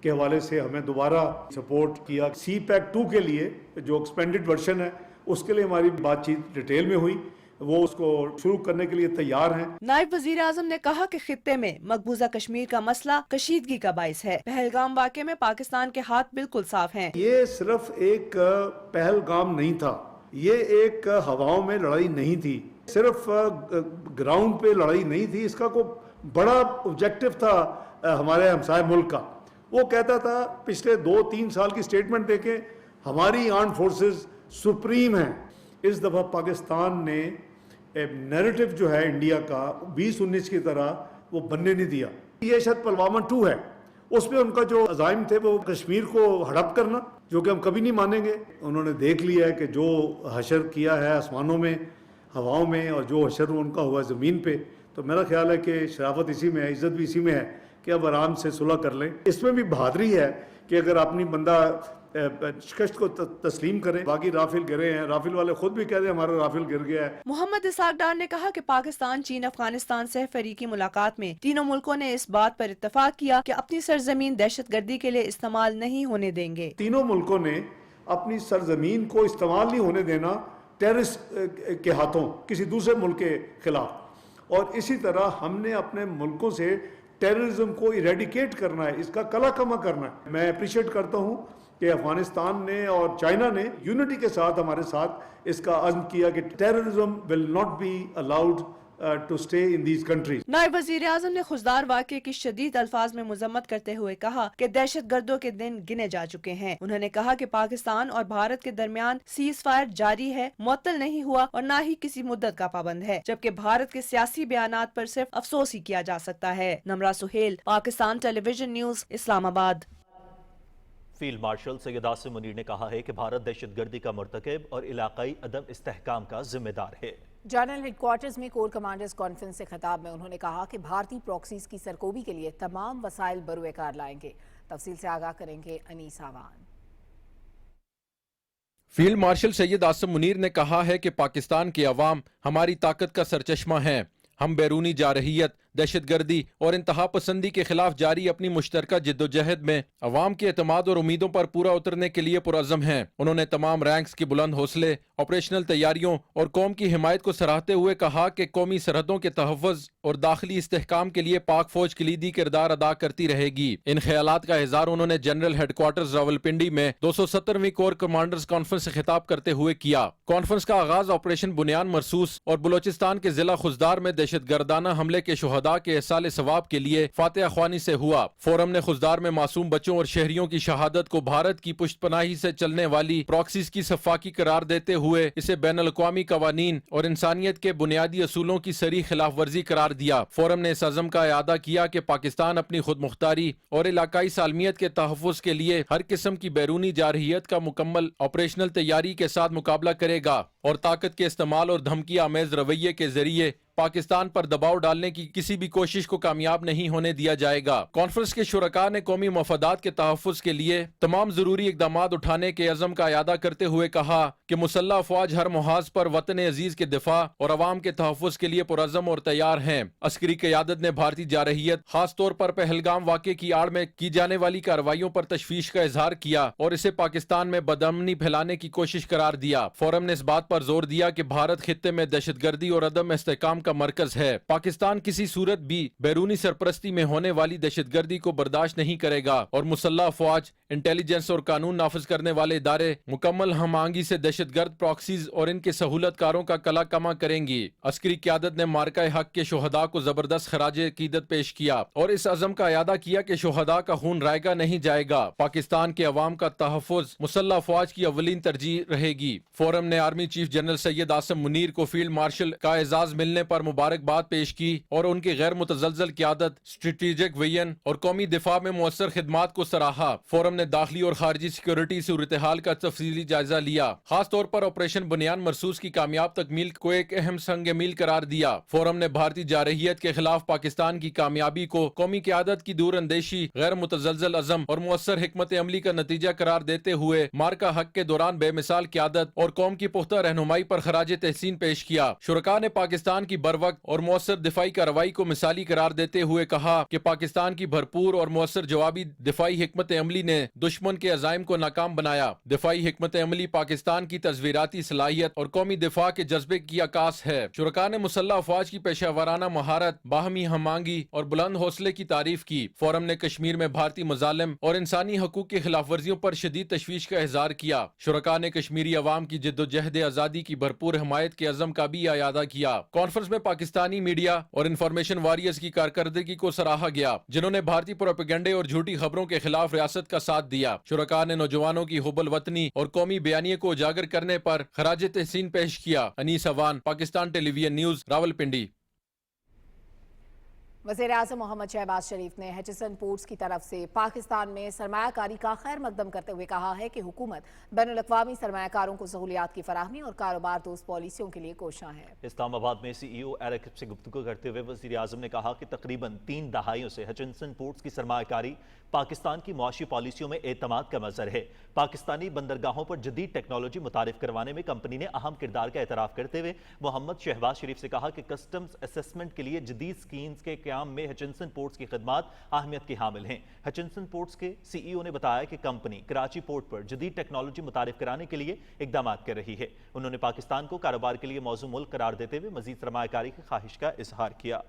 کے حوالے سے ہمیں دوبارہ سپورٹ کیا۔ CPEC-2 کے لیے جو ایکسپینڈڈ ورژن ہے اس کے لیے ہماری بات چیت ڈیٹیل میں ہوئی، وہ اس کو شروع کرنے کے لیے تیار ہیں۔ نائب وزیر اعظم نے کہا کہ خطے میں مقبوضہ کشمیر کا مسئلہ کشیدگی کا باعث ہے۔ پہلگام واقعے میں پاکستان کے ہاتھ بالکل صاف ہیں۔ یہ صرف ایک پہلگام نہیں تھا، یہ ایک ہواؤں میں لڑائی نہیں تھی، صرف گراؤنڈ پہ لڑائی نہیں تھی، اس کا کوئی بڑا آبجیکٹو تھا ہمارے ہمسائے ملک کا۔ وہ کہتا تھا، پچھلے 2-3 سال کی سٹیٹمنٹ دیکھیں، ہماری آرمڈ فورسز سپریم ہیں۔ اس دفعہ پاکستان نے نیریٹو جو ہے انڈیا کا 2019 کی طرح وہ بننے نہیں دیا۔ یہ شاید پلوامہ 2 ہے، اس پہ ان کا جو عزائم تھے وہ کشمیر کو ہڑپ کرنا، جو کہ ہم کبھی نہیں مانیں گے۔ انہوں نے دیکھ لیا ہے کہ جو حشر کیا ہے آسمانوں میں، ہواؤں میں، اور جو حشر ان کا ہوا زمین پہ، تو میرا خیال ہے کہ شرافت اسی میں ہے، عزت بھی اسی میں ہے کہ اب آرام سے صلح کر لیں۔ اس میں بھی بہادری ہے کہ اگر اپنی بندہ شکست کو تسلیم کریں۔ باقی رافیل گرے ہیں، رافیل والے خود بھی کہتے ہیں ہمارا رافیل گر گیا ہے۔ محمد اسحاق ڈار نے کہا کہ پاکستان، چین، افغانستان سہ فریقی ملاقات میں تینوں ملکوں نے اس بات پر اتفاق کیا کہ اپنی سرزمین دہشت گردی کے لیے استعمال نہیں ہونے دیں گے۔ تینوں ملکوں نے اپنی سرزمین کو استعمال نہیں ہونے دینا ٹیررسٹ کے ہاتھوں کسی دوسرے ملک کے خلاف، اور اسی طرح ہم نے اپنے ملکوں سے ٹیررزم کو ایریڈیکیٹ کرنا ہے، اس کا کلا کما کرنا ہے۔ میں اپریشیٹ کرتا ہوں کہ افغانستان نے اور چائنا نے یونٹی کے ساتھ ہمارے ساتھ اس کا عزم کیا کہ terrorism will not be allowed to stay in these countries. نائب وزیر اعظم نے خضدار واقعے کی شدید الفاظ میں مذمت کرتے ہوئے کہا کہ دہشت گردوں کے دن گنے جا چکے ہیں۔ انہوں نے کہا کہ پاکستان اور بھارت کے درمیان سیز فائر جاری ہے، معطل نہیں ہوا اور نہ ہی کسی مدت کا پابند ہے، جبکہ بھارت کے سیاسی بیانات پر صرف افسوس ہی کیا جا سکتا ہے۔ نمرہ سہیل، پاکستان ٹیلی ویژن نیوز، اسلام آباد۔ فیلڈ مارشل سید آصم منیر نے کہا ہے کہ بھارت دہشت گردی کا مرتکب اور علاقائی عدم استحکام کا ذمہ دار ہے۔ जनरल हेडक्वार्टर्स में कोर कमांडर्स कॉन्फ्रेंस से खिताब में उन्होंने कहा कि भारतीय प्रॉक्सीज की सरकोबी के लिए तमाम वसाइल बरूएकार लाएंगे। तफसील से आगाह करेंगे अनीस आवान। फील्ड मार्शल सैयद आसिम मुनीर ने कहा है कि पाकिस्तान के अवाम हमारी ताकत का सरचश्मा हैं। हम बैरूनी जारहियत, दहशतगर्दी और इंतहा पसंदी के खिलाफ जारी अपनी मुश्तरका जिद्दोजहद में अवाम के एतमाद और उम्मीदों पर पूरा उतरने के लिए पुरअज़म हैं। उन्होंने तमाम रैंक्स की बुलंद हौसले, ऑपरेशनल तैयारियों और कौम की हिमायत को सराहते हुए कहा कि कौमी सरहदों के तहफ़्फ़ुज़ और दाखिली इस्तेहकाम के लिए पाक फौज कलीदी किरदार अदा करती रहेगी। इन ख्यालात का इज़हार उन्होंने जनरल हेडक्वार्टर्स रावलपिंडी में 270वीं कोर कमांडर्स कॉन्फ्रेंस से खिताब करते हुए किया। कॉन्फ्रेंस का आगाज ऑपरेशन बुनियान मरसूस और बलोचिस्तान के जिला खुजदार में दहशतगर्दाना हमले के शुहदा के एहसाल सवाब के लिए फातिहा ख्वानी से हुआ। फोरम ने खुजदार में मासूम बच्चों और शहरियों की शहादत को भारत की पुष्टपनाही से चलने वाली प्रॉक्सीज की सफाकी करार देते हुए इसे बैनुल अक़वामी कवानीन और इंसानियत के बुनियादी असूलों की सरी खिलाफ वर्जी करार दिया। फोरम ने इस अज़म का इआदा किया कि पाकिस्तान अपनी खुद मुख्तारी और इलाकाई सालमियत के तहफ़्फ़ुज़ के लिए हर किस्म की बैरूनी जारहियत का मुकम्मल ऑपरेशनल तैयारी के साथ मुकाबला करेगा और ताकत के इस्तेमाल और धमकी आमेज रवैये के जरिए पाकिस्तान पर दबाव डालने की किसी भी कोशिश को कामयाब नहीं होने दिया जाएगा। कॉन्फ्रेंस के शुरका ने कौमी मफादात के तहफ़्फ़ुज़ के लिए तमाम ज़रूरी इक़दामात उठाने के अज़म का इआदा करते हुए कहा कि मुसल्लह अफ़वाज हर मुहाज पर वतन अजीज़ के दिफा और अवाम के तहफ़्फ़ुज़ के लिए पुरअज़म और तैयार हैं। अस्करी क़यादत ने भारतीय जारहियत, खास तौर पर पहलगाम वाक़े की आड़ में की जाने वाली कार्रवाइयों पर तशवीश का इजहार किया और इसे पाकिस्तान में बदअमनी फैलाने की कोशिश करार दिया। फोरम ने इस बात पर जोर दिया कि भारत खित्ते में दहशतगर्दी और अदम इस्तेहकाम का मरकज है। पाकिस्तान किसी सूरत भी बैरूनी सरपरस्ती में होने वाली दहशतगर्दी को बर्दाश्त नहीं करेगा और मुसल्लह अफवाज, इंटेलिजेंस और कानून नाफिज करने वाले इदारे मुकम्मल हम आहंगी से दहशतगर्द प्रॉक्सीज और इनके सहूलतकारों का कला कमा करेंगी। अस्करी क़यादत ने मार्का हक के शोहदा को जबरदस्त खराज अकीदत पेश किया और इस अज़म का इआदा किया कि शोहदा का खून रायगा नहीं जाएगा। पाकिस्तान के अवाम का तहफ़्फ़ुज़ मुसल्लह अफवाज की अव्वलीन तरजीह रहेगी। फोरम ने army chief general Syed Asim Munir को फील्ड मार्शल का एजाज मिलने पर मुबारकबाद पेश की और उनकी गैर मुतज़लज़ल क़यादत, स्ट्रेटेजिक विजन और कौमी दिफा में मुअस्सर खिदमात को सराहा। फोरम ने दाखिली और खारजी सिक्योरिटी सूरत हाल का तफसीली जायजा लिया। खास तौर पर ऑपरेशन बुनियान मरसूस की कामयाब तकमील को एक अहम संग मील करार दिया। फोरम ने भारतीय जारहियत के खिलाफ पाकिस्तान की कामयाबी को कौमी क़यादत की दूर अंदेशी, गैर मुतज़लज़ल अज़म और मुअस्सर हिकमत अमली का नतीजा करार देते हुए मार्का हक के दौरान बेमिसाल क़यादत और कौम की पुख्ता रहनुमाई पर खराज तहसीन पेश किया। शुरका ने पाकिस्तान की बरवक्त और मुअस्सर दिफाई कार्रवाई को मिसाली करार देते हुए कहा कि पाकिस्तान की भरपूर और मुअस्सर जवाबी दिफाई हिकमत अमली ने दुश्मन के अज़ाइम को नाकाम बनाया। दिफाई हिकमत अमली पाकिस्तान की तज़वीराती सलाहियत और कौमी दिफा के जज्बे की अक्कास है। शुरका ने मुसल्लह अफवाज की पेशावराना महारत, बाहमी हमांगी और बुलंद हौसले की तारीफ की। फोरम ने कश्मीर में भारतीय मजालिम और इंसानी हकूक की खिलाफ वर्जियों पर शदीद तशवीश का इज़हार किया। शुरका ने कश्मीरी अवाम की जिद्दोजहद आज़ादी की भरपूर हमायत के अज़म का भी इआदा किया। कॉन्फ्रेंस में पाकिस्तानी मीडिया और इंफॉर्मेशन वॉरियर्स की कारकर्दगी को सराहा गया, जिन्होंने भारतीय प्रोपेगेंडे और झूठी खबरों के खिलाफ रियासत का साथ दिया। शुरका ने नौजवानों की हुब्बुल वतनी और कौमी बयानिए को उजागर करने पर खराज तहसीन पेश किया। Anees Awan, Pakistan television news, Rawalpindi. वज़ीर-ए-आज़म मोहम्मद शहबाज शरीफ ने हचिसन पोर्ट्स की तरफ से पाकिस्तान में सरमायाकारी का खैर मकदम करते हुए कहा है कि हुकूमत बैनुल-अक़वामी सरमायाकारों को सहूलियात की फराहमी और कारोबार दोस्त पॉलिसियों के लिए कोशां है। इस्लामाबाद में CEO एरिक से गुफ्तगू करते हुए वज़ीर-ए-आज़म ने कहा कि तकरीबन 3 दहाइयों से हचिसन पोर्ट्स की सरमायाकारी पाकिस्तान की मुआशी पॉलिसियों में एतमाद का मज़हर है। पाकिस्तानी बंदरगाहों पर जदीद टेक्नोलॉजी मुतारिफ करवाने में कंपनी ने अहम किरदार का एतराफ़ करते हुए मोहम्मद शहबाज शरीफ से कहा कि कस्टम्स असेसमेंट के लिए जदीद स्कीम्स के क़याम में हचिसन पोर्ट्स की खिदमात अहमियत की हामिल हैं। हचिसन पोर्ट्स के CEO ने बताया कि कंपनी कराची पोर्ट पर जदीद टेक्नोलॉजी मुतारिफ कराने के लिए इक़दाम कर रही है। उन्होंने पाकिस्तान को कारोबार के लिए मौजू मुल्क करार देते हुए मज़ीद सरमायाकारी की ख्वाहिश का इजहार किया।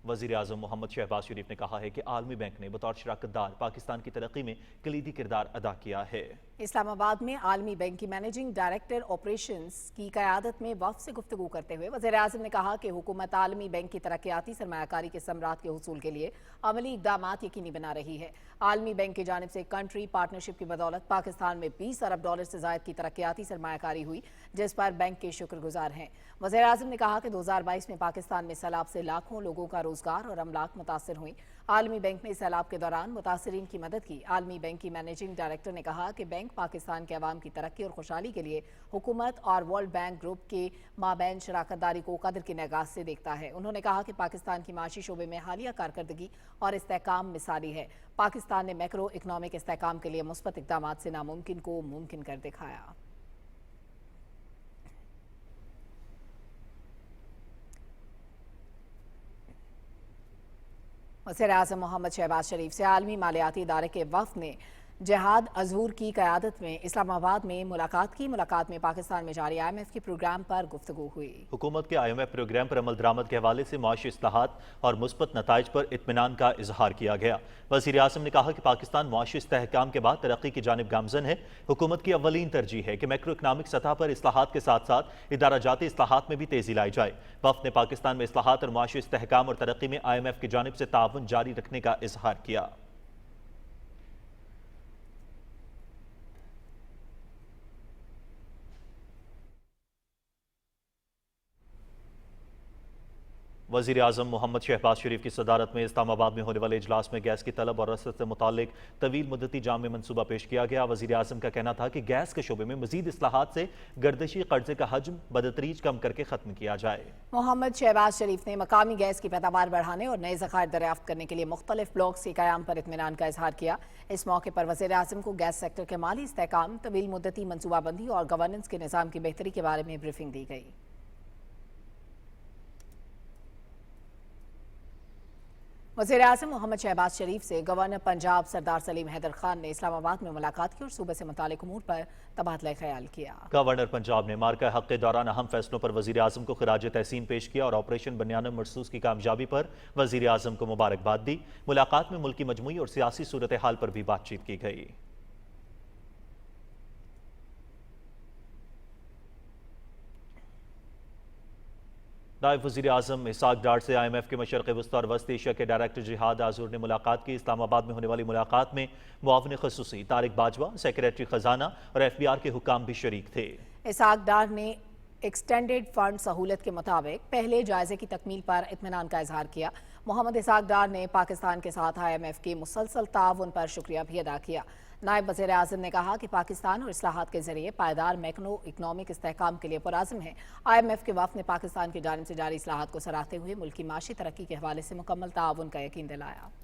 वज़ीर-ए-आज़म मोहम्मद शहबाज शरीफ ने कहा है कि आलमी बैंक ने बतौर शराकतदार पाकिस्तान की तरक्की में कलीदी किरदार अदा किया है। इस्लामाबाद में आलमी बैंक की मैनेजिंग डायरेक्टर ऑपरेशंस की क़यादत में वफ़द से गुफ्तगू करते हुए वज़ीर-ए-आज़म ने कहा कि हुकूमत आलमी बैंक की तरक्याती सरमायाकारी के समरात के हुसूल के लिए अमली इक़दामात यकीनी बना रही है। आलमी बैंक की जानिब से कंट्री पार्टनरशिप की बदौलत पाकिस्तान में $20 अरब से ज़ायद की तरक्याती सरमायाकारी हुई, जिस पर बैंक के शुक्रगुजार हैं। वज़ीर-ए-आज़म ने कहा कि 2022 में पाकिस्तान में सैलाब से लाखों लोगों का रोजगार और अमलाक मुतासर हुई। आलमी बैंक ने सैलाब के दौरान मुतासरीन की मदद की। आलमी बैंक की मैनेजिंग डायरेक्टर ने कहा कि बैंक पाकिस्तान के अवाम की तरक्की और खुशहाली के लिए हुकूमत और वर्ल्ड बैंक ग्रुप के माबैन शराकत दारी को कदर की निगाह से देखता है। उन्होंने कहा कि पाकिस्तान की माशी शोबे में हालिया कारकर्दगी और इस्तेहकाम मिसाली है। पाकिस्तान ने मैक्रो इकनॉमिक इस्तेहकाम के लिए मुस्बत इक़दाम से नामुमकिन को मुमकिन कर दिखाया। वज़ीर-ए-आज़म मोहम्मद शहबाज शरीफ से आलमी मालियाती इदारे के वफ़द ने जहाद अजहूर की क़यादत में इस्लामाबाद में मुलाकात की। मुलाकात में पाकिस्तान में जारी IMF के प्रोग्राम पर गुफ्तगू हुई। हुकूमत के IMF प्रोग्राम पर अमल दरामद के हवाले से मुआशी इस्लाहात और मुस्बत नताइज पर इत्मीनान का इजहार किया गया। वज़ीर-ए-आज़म ने कहा कि पाकिस्तान मुआशी इस्तेहकाम के बाद तरक्की की जानिब गामज़न है। हुकूमत की अव्वलीन तरजीह है कि मैक्रो इकनॉमिक सतह पर इस्लाहात के साथ साथ इदारा जाती इस्लाहात में भी तेजी लाई जाए। वफ़द ने पाकिस्तान में इस्लाहात और मुआशी इस्तेहकाम और तरक्की में IMF की जानिब से ताउन जारी रखने का इजहार किया। वज़ीर-ए-आज़म मोहम्मद शहबाज शरीफ की सदारत में इस्लामाबाद में होने वाले इजलास में गैस की तलब और रसद से मुतालिक तवील मुद्दती जाम मनसूबा पेश किया गया। वज़ीर-ए-आज़म का कहना था कि गैस के शोबे में मज़ीद इस्लाहात से गर्दिशी कर्जे का हजम बदतरीज कम करके ख़त्म किया जाए। मोहम्मद शहबाज शरीफ ने मकामी गैस की पैदावार बढ़ाने और नए ज़खायर दरियाफ्त करने के लिए मुख्तलिफ ब्लॉक्स के क़याम पर इत्मीनान का इजहार किया। इस मौके पर वज़ीर-ए-आज़म को गैस सेक्टर के माली इस्तेहकाम, तवील मुद्दती मनसूबाबंदी और गवर्नेंस के निज़ाम की बेहतरी के बारे में ब्रीफिंग दी गई। वज़ीर-ए-आज़म मोहम्मद शहबाज शरीफ से गवर्नर पंजाब सरदार सलीम हैदर खान ने इस्लामाबाद में मुलाकात की और सूबे से मुतालिक उमूर पर तबादला ख्याल किया। गवर्नर पंजाब ने मार्का हक के दौरान अहम फैसलों पर वज़ीर-ए-आज़म को खिराज तहसीन पेश किया और ऑपरेशन बनियान मरसूस की कामयाबी पर वज़ीर-ए-आज़म को मुबारकबाद दी। मुलाकात में मुल्की मजमूई और सियासी सूरत हाल पर भी बातचीत की गई। नायब वज़ीर-ए-आज़म इसाक डार से IMF के मशरक़ वस्ती और वस्त एशिया के डायरेक्टर जहाद अजहूर ने मुलाकात की। इस्लामाबाद में होने वाली मुलाकात में मुआविन ख़ुसूसी तारिक बाजवा, सेक्रेटरी ख़जाना और FBR के हुकाम भी शरीक थे। इसाक डार ने एक्सटेंडेड फंड सहूलत के मुताबिक पहले जायजे की तकमील पर इत्मीनान का इजहार किया। मोहम्मद इसाक डार ने पाकिस्तान के साथ IMF के मुसलसल ताउन पर शुक्रिया भी अदा किया। नायब वज़ीर-ए-आज़म ने कहा कि पाकिस्तान और इस्लाहात के जरिए पायदार मैक्रो इकनॉमिक इस्तेहकाम के लिए पुरआज़म है। IMF के वफ़द ने पाकिस्तान की जानिब से जारी इस्लाहात को सराहते हुए मुल्क की माशी तरक्की के हवाले से मुकम्मल ताउन का यकीन दिलाया।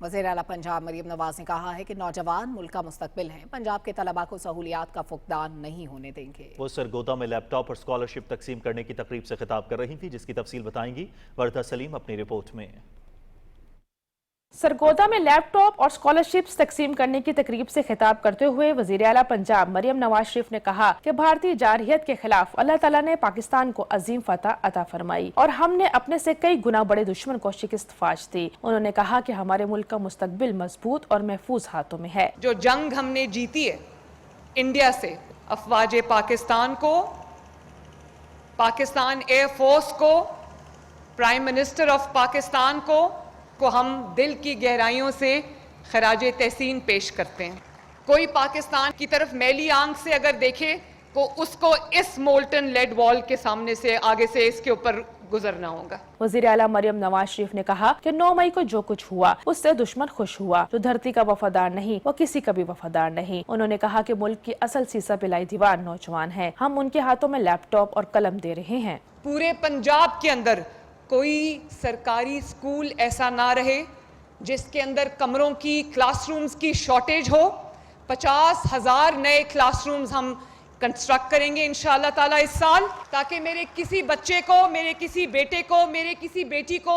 वज़ीर आला पंजाब मरियम नवाज ने कहा है कि नौजवान मुल्क का मुस्तकबिल हैं। पंजाब के तलबा को सहूलियात का फुकदान नहीं होने देंगे। वो सरगोदा में लैपटॉप और स्कॉलरशिप तकसीम करने की तकरीब से खिताब कर रही थी, जिसकी तफसील बताएंगी वर्दा सलीम अपनी रिपोर्ट में। सरगोदा में लैपटॉप और स्कॉलरशिप्स तकसीम करने की तकरीब से खिताब करते हुए वज़ीर आला पंजाब मरियम नवाज शरीफ ने कहा कि भारतीय जारहियत के खिलाफ अल्लाह ताला ने पाकिस्तान को अजीम फतह अता फरमाई और हमने अपने से कई गुना बड़े दुश्मन को शिकस्त फाश दी। उन्होंने कहा कि हमारे मुल्क का मुस्तकबिल मजबूत और महफूज हाथों में है। जो जंग हमने जीती है इंडिया से, अफवाज पाकिस्तान को, पाकिस्तान एयरफोर्स को, प्राइम मिनिस्टर ऑफ पाकिस्तान को हम दिल की गहराइयों से खराज तहसीन पेश करते हैं। कोई पाकिस्तान की तरफ मैली आंख से अगर देखे तो उसको इस मोल्टन लेड वॉल के सामने से आगे से इसके ऊपर गुजरना होगा। वज़ीर आला मरियम नवाज शरीफ ने कहा कि 9 मई को जो कुछ हुआ उससे दुश्मन खुश हुआ। जो धरती का वफादार नहीं वो किसी का भी वफादार नहीं। उन्होंने कहा कि मुल्क की असल सीसा पिलाई दीवार नौजवान है। हम उनके हाथों में लैपटॉप और कलम दे रहे हैं। पूरे पंजाब के अंदर कोई सरकारी स्कूल ऐसा ना रहे जिसके अंदर कमरों की, क्लासरूम्स की शॉर्टेज हो। 50,000 नए क्लासरूम्स हम कंस्ट्रक्ट करेंगे इंशाअल्लाह ताला इस साल, ताकि मेरे किसी बच्चे को, मेरे किसी बेटे को, मेरे किसी बेटी को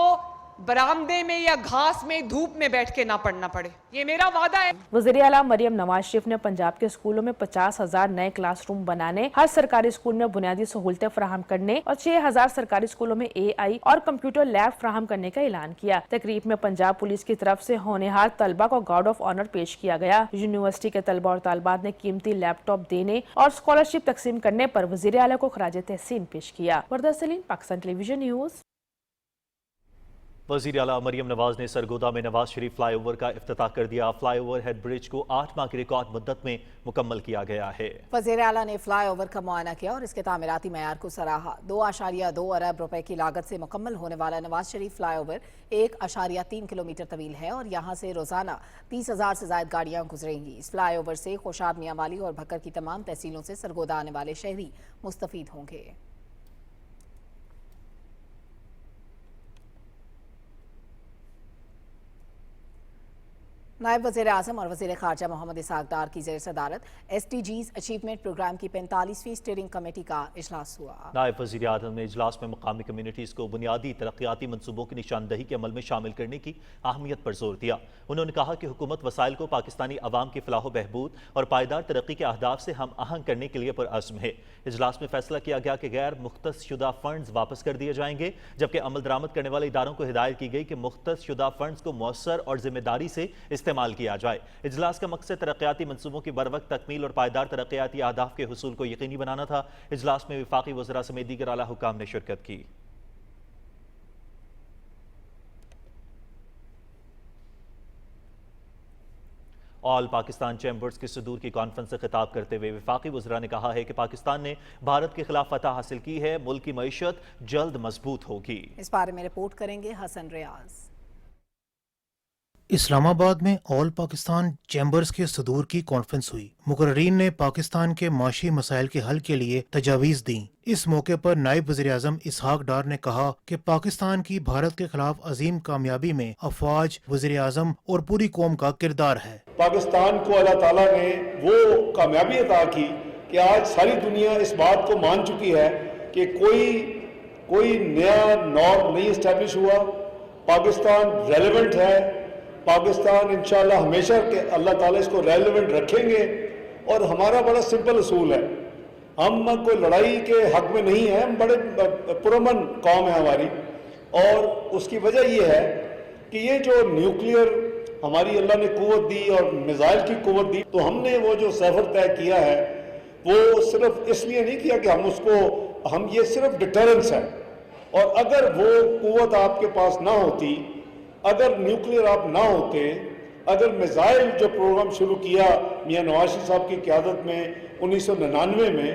बरामदे में या घास में धूप में बैठ के ना पढ़ना पड़े। ये मेरा वादा है। वज़ीर आला मरियम नवाज शरीफ ने पंजाब के स्कूलों में 50,000 नए क्लासरूम बनाने, हर सरकारी स्कूल में बुनियादी सहूलतें फराहम करने और 6,000 सरकारी स्कूलों में AI और कंप्यूटर लैब फराहम करने का ऐलान किया। तकरीब में पंजाब पुलिस की तरफ से होनहार तलबा को गार्ड ऑफ ऑनर पेश किया गया। यूनिवर्सिटी के तलबा और तालिबात ने कीमती लैपटॉप देने और स्कॉलरशिप तकसीम करने पर वज़ीर आला को खराज तहसीन पेश किया। वर्दा सलीम, पाकिस्तान टेलीविजन न्यूज। वज़ीर आला मरियम नवाज ने सरगोदा में नवाज शरीफ फ्लाई ओवर का इफ्तिताह कर दिया। फ्लाई ओवर हेड ब्रिज को 8 माह की रिकॉर्ड मुद्दत में मुकम्मल किया गया है। वज़ीर आला ने फ्लाई ओवर का मुआयना किया और इसके तामीराती मयार को सराहा। 2.2 अरब रुपए की लागत से मुकम्मल होने वाला Nawaz Sharif fly over 1.3 kilometre तवील है और यहाँ से रोजाना 30,000 से ज्यादा गाड़ियाँ गुजरेंगी। इस फ्लाई ओवर से खुशाब, मियांवाली और भक्कर की तमाम तहसीलों से सरगोदा आने वाले शहरी मुस्तफीद होंगे। नायब वज़ीर आज़म और वज़ीर ख़ारजा मोहम्मद इसहाक़ डार की ज़ेर सदारत SDGs अचीवमेंट प्रोग्राम की 45वीं स्टीयरिंग कमेटी का इजलास हुआ। नायब वज़ीर आज़म ने इजलास में मकामी कम्युनिटीज़ को बुनियादी तरक्याती मनसूबों की निशानदही के अमल में शामिल करने की अहमियत पर जोर दिया। उन्होंने कहा कि हुकूमत वसाइल को पाकिस्तानी अवाम की फलाह बहबूद और पायदार तरक्की के अहदाफ से हम आहंग करने के लिए पुरअज़्म है। इजलास में फैसला किया गया कि गैर मुख्तसशुदा फंड्स वापस कर दिए जाएंगे, जबकि अमल दरामद करने वाले इदारों को हिदायत की गई कि मुख्तसशुदा फंड्स को मौसर और जिम्मेदारी से इस्तेमाल किया जाए। इजलास का मकसद तरक्याती मंसूबों की बरवक्त तकमील और पायदार तरक्याती अहदाफ के हुसूल को यकीनी बनाना था। इजलास में वफाकी वज़रा समेत दीगर आला हुकाम ने शिरकत की। ऑल पाकिस्तान चैम्बर्स की सदूर की कॉन्फ्रेंस से खिताब करते हुए वफाकी वज़रा ने कहा है कि पाकिस्तान ने भारत के खिलाफ फतह हासिल की है, मुल्क की मईशत जल्द मजबूत होगी। इस बारे में रिपोर्ट करेंगे हसन रियाज। इस्लामाबाद में ऑल पाकिस्तान चैम्बर्स के सदूर की कॉन्फ्रेंस हुई। मुकर्रीन ने पाकिस्तान के माशी मसाइल के हल के लिए तजावीज़ दी। इस मौके पर नायब वज़ीर आज़म इसहाक़ डार ने कहा कि पाकिस्तान की भारत के खिलाफ अजीम कामयाबी में अफवाज, वज़ीर आज़म और पूरी कौम का किरदार है। पाकिस्तान को अल्लाह ताला ने वो कामयाबी अता की कि आज सारी दुनिया इस बात को मान चुकी है कि कोई नया नॉर्म नहीं इस्टेब्लिश हुआ। पाकिस्तान रेलेवेंट है। पाकिस्तान इंशाल्लाह हमेशा के अल्लाह ताला इसको रेलेवेंट रखेंगे। और हमारा बड़ा सिंपल असूल है, हम कोई लड़ाई के हक में नहीं है, हम बड़े पुरअमन कौम है हमारी। और उसकी वजह ये है कि ये जो न्यूक्लियर हमारी अल्लाह ने कुव्वत दी और मिसाइल की कुव्वत दी, तो हमने वो जो सफ़र तय किया है वो सिर्फ इसलिए नहीं किया कि हम ये सिर्फ डिटरेंस है। और अगर वो कुव्वत आपके पास ना होती, अगर न्यूक्लियर आप ना होते, अगर मिसाइल जो प्रोग्राम शुरू किया मियां नवाज शरीफ साहब की क़यादत में 1999 में,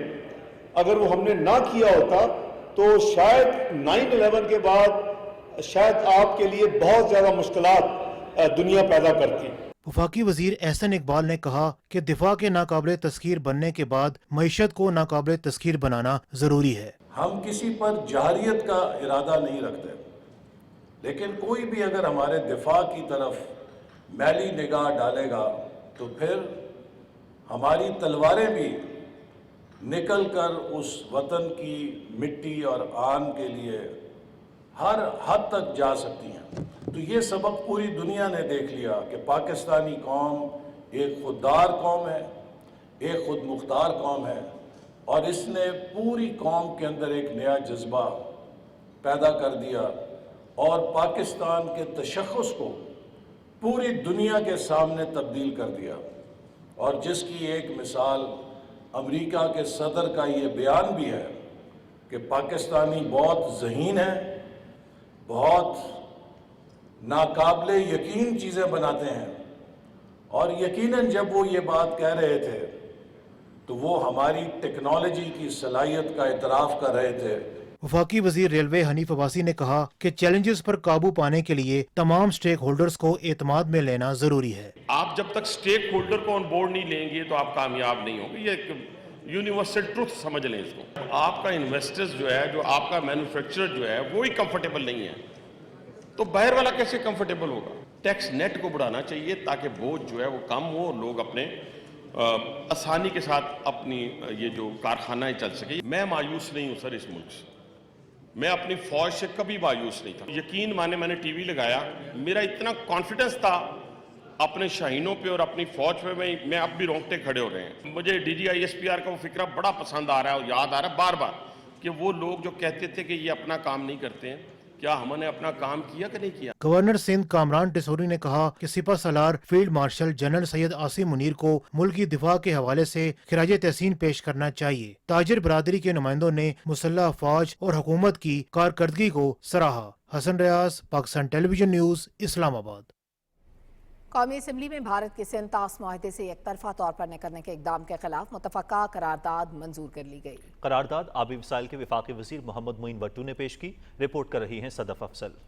अगर वो हमने ना किया होता तो शायद 9/11 के बाद शायद आपके लिए बहुत ज़्यादा मुश्किलात दुनिया पैदा करती। वफाकी वजीर एहसन इकबाल ने कहा कि दिफा के नाकाबिले तस्खीर बनने के बाद मईशत को नाकाबिले तस्खीर बनाना जरूरी है। हम किसी पर जहरियत का इरादा नहीं रखते, लेकिन कोई भी अगर हमारे दिफा की तरफ मैली निगाह डालेगा तो फिर हमारी तलवारें भी निकल कर उस वतन की मिट्टी और आन के लिए हर हद तक जा सकती हैं। तो ये सबक पूरी दुनिया ने देख लिया कि पाकिस्तानी कौम एक खुददार कौम है, एक खुद मुख्तार कौम है, और इसने पूरी कौम के अंदर एक नया जज्बा पैदा कर दिया और पाकिस्तान के तशख़्ख़ुस को पूरी दुनिया के सामने तब्दील कर दिया। और जिसकी एक मिसाल अमेरिका के सदर का ये बयान भी है कि पाकिस्तानी बहुत ज़हीन है, बहुत नाकाबिले यकीन चीज़ें बनाते हैं। और यकीनन जब वो ये बात कह रहे थे तो वो हमारी टेक्नोलॉजी की सलाहियत का इतराफ़ कर रहे थे। वफाकी वजीर रेलवे हनीफ अब्बासी ने कहा कि चैलेंजेस पर काबू पाने के लिए तमाम स्टेक होल्डर्स को एतमाद में लेना जरूरी है। आप जब तक स्टेक होल्डर को ऑन बोर्ड नहीं लेंगे तो आप कामयाब नहीं होंगे। ये एक यूनिवर्सल ट्रुथ समझ लें इसको। आपका इन्वेस्टर्स जो है, जो आपका मैन्युफैक्चरर जो है, वो ही कंफर्टेबल नहीं है तो बाहर वाला कैसे कंफर्टेबल होगा। टैक्स नेट को बढ़ाना चाहिए ताकि बोझ जो है वो कम हो, लोग अपने आसानी के साथ अपनी ये जो कारखानाएं चल सके। मैं मायूस नहीं हूँ सर इस मुल्क से, मैं अपनी फौज से कभी मायूस नहीं था। यकीन माने मैंने टीवी लगाया, मेरा इतना कॉन्फिडेंस था अपने शाहीनों पे और अपनी फौज पे, मैं अब भी रोंगटे खड़े हो रहे हैं। मुझे DGISPR का वो फिक्रा बड़ा पसंद आ रहा है और याद आ रहा है बार बार कि वो लोग जो कहते थे कि ये अपना काम नहीं करते हैं, क्या हमने अपना काम किया कि नहीं किया। गवर्नर सिंध कामरान टिसोरी ने कहा कि सिपा सलार field marshal general Syed Asim Munir को मुल्क की दिफा के हवाले से खिराज तहसीन पेश करना चाहिए। ताजिर बरादरी के नुमाइंदों ने मुसल्लह अफवाज और हुकूमत की कारकर्दगी को सराहा। हसन रियाज, पाकिस्तान टेलीविजन न्यूज़, इस्लामाबाद। कौमी असम्बली में भारत के 47 माहदे से एक तरफा तौर पर निकलने के इकदाम के खिलाफ मुतफ़क़ा करारदाद मंजूर कर ली गई। करारदाद आबी वसाइल के वफाकी वज़ीर मोहम्मद मोइन भट्टू ने पेश की। रिपोर्ट कर रही हैं सदफ अफसल।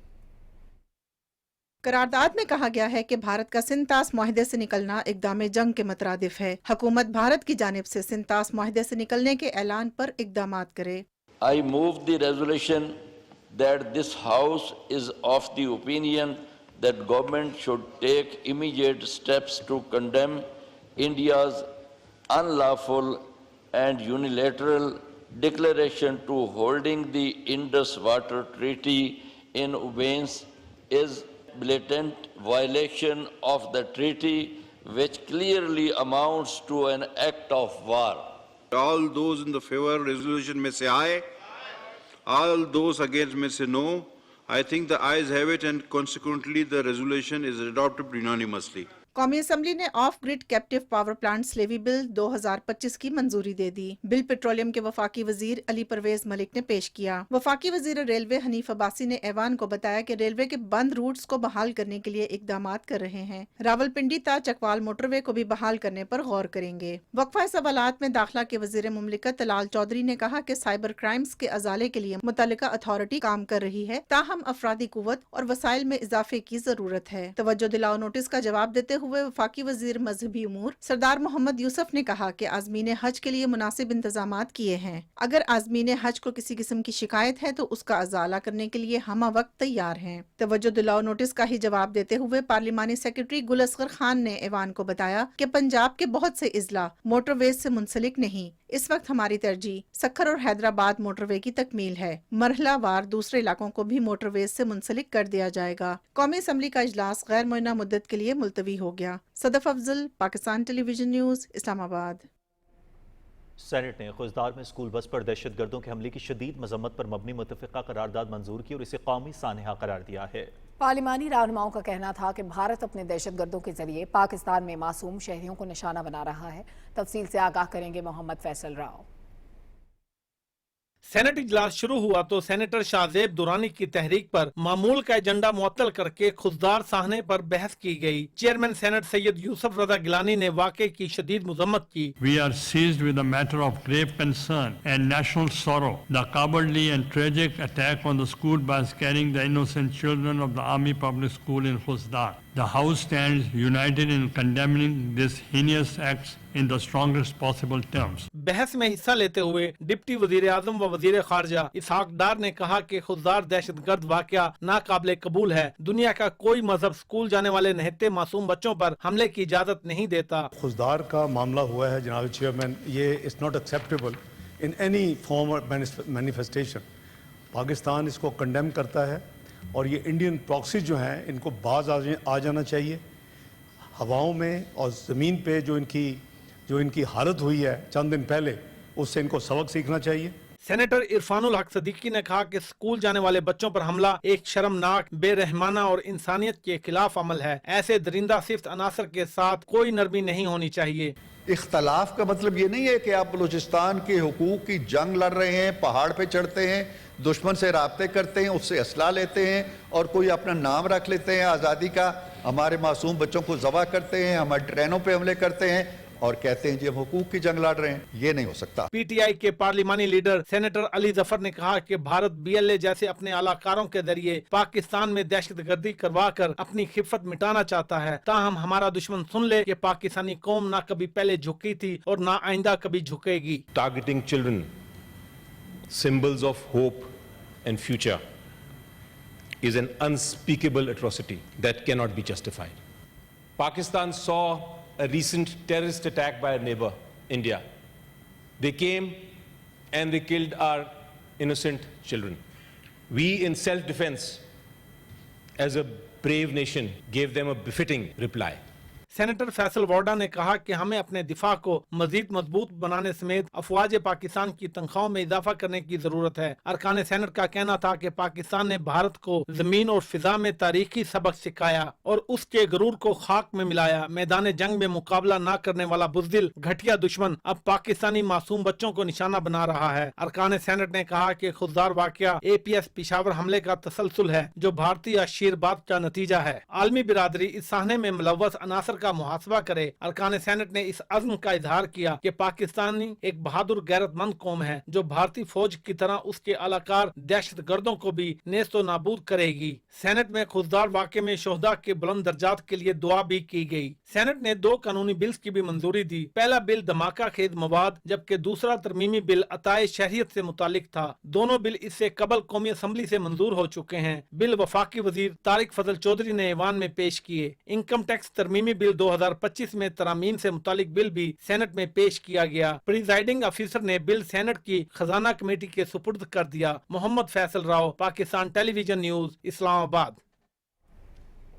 करारदाद में कहा गया है कि भारत का 47 माहदे से निकलना इक़दाम जंग के मुतरादिफ है। हुकूमत भारत की जानिब से 47 माहदे से निकलने के ऐलान पर इक़दामात करे। I move the resolution that this House is of the opinion that government should take immediate steps to condemn India's unlawful and unilateral declaration to holding the Indus Water Treaty in abeyance is blatant violation of the treaty which clearly amounts to an act of war. All those in the favor resolution may say aye. All those against may say no. I think the ayes have it and consequently the resolution is adopted unanimously. कौमी assembly ने off grid captive power plant levy bill 2025 की मंजूरी दे दी। Bill petroleum के वफाकी वजीर अली परवेज मलिक ने पेश किया। वफाकी वजीर रेलवे हनीफ अब्बासी ने ऐवान को बताया कि रेलवे के बंद रूट्स को बहाल करने के लिए इकदामात कर रहे हैं। रावलपिंडी ता चकवाल मोटरवे को भी बहाल करने पर गौर करेंगे। वक्फा सवालात में दाखिला के वजीर मुमलिकत लाल चौधरी ने कहा कि साइबर क्राइम्स के अजाले के लिए मुतल्लिका अथॉरिटी काम कर रही है, ताहम अफरादी कुव्वत और वसाइल में इजाफे की जरूरत है। तवज्जो दिलाओ नोटिस का जवाब देते हुए वफाकी वजीर मजहबी उमूर सरदार मोहम्मद यूसुफ ने कहा कि आज़मीन हज के लिए मुनासिब इंतजामात किए हैं। अगर आज़मीन हज को किसी किस्म की शिकायत है तो उसका अजाला करने के लिए हम वक्त तैयार हैं। तवज्जो दिलाओ नोटिस का ही जवाब देते हुए पार्लिमानी सेक्रेटरी गुल असगर खान ने ऐवान को बताया कि पंजाब के बहुत से इजला मोटरवेज से मुंसलिक नहीं। इस वक्त हमारी तरजीह सक्खर और हैदराबाद मोटरवे की तकमील है। मरहला वार दूसरे इलाकों को भी मोटरवेज से मुंसलिक कर दिया जाएगा। कौमी असम्बली का इजलास गैर मुअय्यना मुद्दत के लिए मुलतवी हो गया। Sadaf Afzal, Pakistan television news, Islamabad. Senate ने खुजदार में स्कूल बस पर दहशतगर्दों के हमले की शदीद मजम्मत पर मबनी मुतफ़िक़ा करारदाद मंजूर की और इसे कौमी सानहा करार दिया है। पार्लिमानी रहनुमाओं का कहना था कि भारत अपने दहशतगर्दों के जरिए पाकिस्तान में मासूम शहरियों को निशाना बना रहा है। तफसील से आगाह करेंगे मोहम्मद फैसल राव। सेनेट इजलास शुरू हुआ तो सेनेटर शाहजेब दुरानी की तहरीक पर मामूल का एजेंडा मुअत्तल करके खुददार साहने पर बहस की गई। चेयरमैन सेनेट सैयद यूसुफ रजा गिलानी ने वाक़े की शदीद मजम्मत की। We are seized with a matter of grave concern and national sorrow. The cowardly and tragic attack on the school bus carrying the innocent children of the Army Public School in Khuzdar. The House stands united in condemning this heinous acts in the strongest possible terms. बहस में हिस्सा लेते हुए deputy वजीर आजम व वजीर खारजा इसहाक डार ने कहा कि खुददार दहशतगर्द वाक़या नाकाबिले कबूल है। दुनिया का कोई मजहब स्कूल जाने वाले नहते मासूम बच्चों पर हमले की इजाजत नहीं देता। खुजदार का मामला हुआ है जनाब चेयरमैन, ये it's not acceptable in any form और मैनिफेस्टेशन। पाकिस्तान इसको कंडेम करता है और ये इंडियन प्रॉक्सी जो हैं इनको बाज आ जाना चाहिए। हवाओं में और ज़मीन पे जो इनकी हालत हुई है चंद दिन पहले, उससे इनको सबक सीखना चाहिए। सेनेटर इरफानुल हक सदीकी ने कहा कि स्कूल जाने वाले बच्चों पर हमला एक शर्मनाक, बेरहमाना और इंसानियत के खिलाफ अमल है। ऐसे दरिंदा सिफ्त अनासर के साथ कोई नरमी नहीं होनी चाहिए। इख्तलाफ का मतलब ये नहीं है कि आप बलूचिस्तान के हुकूक की जंग लड़ रहे हैं, पहाड़ पे चढ़ते हैं, दुश्मन से राब्ते करते हैं, उससे असला लेते हैं और कोई अपना नाम रख लेते हैं आज़ादी का, हमारे मासूम बच्चों को ज़बह करते हैं, हमारे ट्रेनों पे हमले करते हैं और कहते हैं जी हम हुकूक की जंग लड़ रहे हैं। ये नहीं हो सकता। पीटीआई के पार्लिमानी लीडर सेनेटर अली जफर ने कहा कि भारत बीएलए जैसे अपने आलाकारों के जरिए पाकिस्तान में दहशतगर्दी करवा कर अपनी खिफत मिटाना चाहता है। ताहम हमारा दुश्मन सुन ले कि पाकिस्तानी कौम ना कभी पहले झुकी थी और ना आइंदा कभी झुकेगी। Targeting children, symbols of hope and future, is an unspeakable atrocity that cannot be justified. Pakistan saw a recent terrorist attack by our neighbor, India. They came and they killed our innocent children. We, in self-defense, as a brave nation, gave them a befitting reply. Senator Faisal Wardha ने कहा कि हमें अपने दिफा को मजीद मजबूत बनाने समेत अफवाज पाकिस्तान की तनख्वाहों में इजाफा करने की जरूरत है। अरकान सेनेट का कहना था कि पाकिस्तान ने भारत को जमीन और फिजा में तारीखी सबक सिखाया और उसके गरूर को खाक में मिलाया। मैदान जंग में मुकाबला न करने वाला बुज़दिल घटिया दुश्मन अब पाकिस्तानी मासूम बच्चों को निशाना बना रहा है। अरकान सेनेट ने कहा कि खुददार वाकया APS पिशावर हमले का तसलसल है जो भारतीय आशीर्वाद का नतीजा है। आलमी बिरादरी इस साहने में मुलव्वस अनासर का मुहासबा करे। अरकान सेनेट ने इस अज़्म का इजहार किया कि पाकिस्तानी एक बहादुर गैरतमंद कौम है जो भारतीय फौज की तरह उसके अलाकार दहशत गर्दों को भी नेस्तो नाबूद करेगी। सेनेट में खुददार वाक़े में शोहदा के बुलंद दर्जात के लिए दुआ भी की गई। सेनेट ने 2 कानूनी बिल्स की भी मंजूरी दी। पहला बिल धमाका खेज मवाद जबकि दूसरा तरमीमी बिल अताए शहरियत से मुतालिक था। दोनों बिल इससे कबल कौमी असम्बली से मंजूर हो चुके हैं। बिल वफाकी वजीर तारिक फजल चौधरी ने ऐवान में पेश किए। इनकम टैक्स तरमीमी बिल 2025 में तरामीम से मुतालिक बिल भी सेनेट में पेश किया गया। प्रिजाइडिंग अफसर ने बिल सेनेट की खजाना कमेटी के सुपुर्द कर दिया। Muhammad Faisal Rao, Pakistan television news, Islamabad.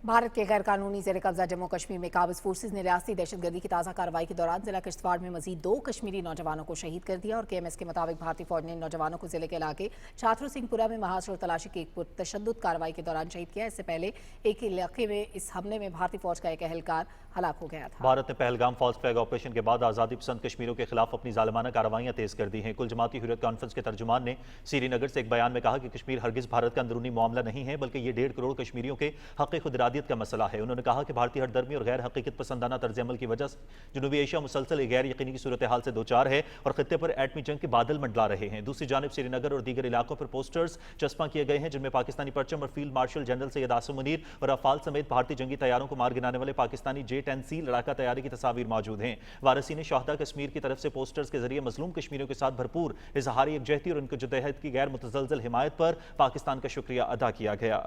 भारत के गैर कानूनी जेर कब्जा जम्मू कश्मीर में काबिज फोर्सेज ने रियासती दहशतगर्दी की ताज़ा कार्रवाई के दौरान जिला किश्तवाड़ में मजीद 2 कश्मीरी नौजवानों को शहीद कर दिया और KMS के मुताबिक भारतीय फौज ने नौजवानों को जिले के इलाके छात्रों सिंहपुरा में महासर तलाशी की एक पुरतशद्दुद कार्रवाई के दौरान शहीद किया। इससे पहले एक इलाके में इस हमले में भारतीय फौज का एक अहलकार हलाक हो गया था। भारत ने पहलगाम फॉल्स फ्लैग ऑपरेशन के बाद आज़ादी पसंद कश्मीरियों के खिलाफ अपनी जालिमाना कार्रवाइयां तेज कर दी हैं। कुल जमाती हुर्रियत कॉन्फ्रेंस के तर्जुमान ने श्रीनगर से एक बयान में कहा कि कश्मीर हरगिज भारत का अंदरूनी मामला नहीं है बल्कि ये 1.5 करोड़ कश्मीरियों के हक़ खुद इरादियत का मसला है। उन्होंने कहा कि भारतीय हरदर्मी और गैर हकीकत पसंदाना तर्ज अमल की वजह से जनूबी एशिया मुसलसल एक गैर यकीनी की सूरत हाल से दो चार है और खत्ते पर एटमी जंग के बादल मंडला रहे हैं। दूसरी जानब श्रीनगर और दीगर इलाकों पर पोस्टर्स चस्पा किए गए हैं जिनमें पाकिस्तानी परचम और field marshal general Syed Asim Munir और रफाल समेत भारतीय जंगी तैयारों को मार गिराने वाले पाकिस्तानी J-10C लड़ाका तैयारी की तस्वीर मौजूद हैं। वारसी ने शहदा कश्मीर की तरफ से पोस्टर्स के जरिए मजलूम कश्मीरियों के साथ भरपूर इजहार यकजहती और उनके जदोजहद की गैर मुतज़लज़ल हिमायत पर पाकिस्तान का शुक्रिया अदा किया गया।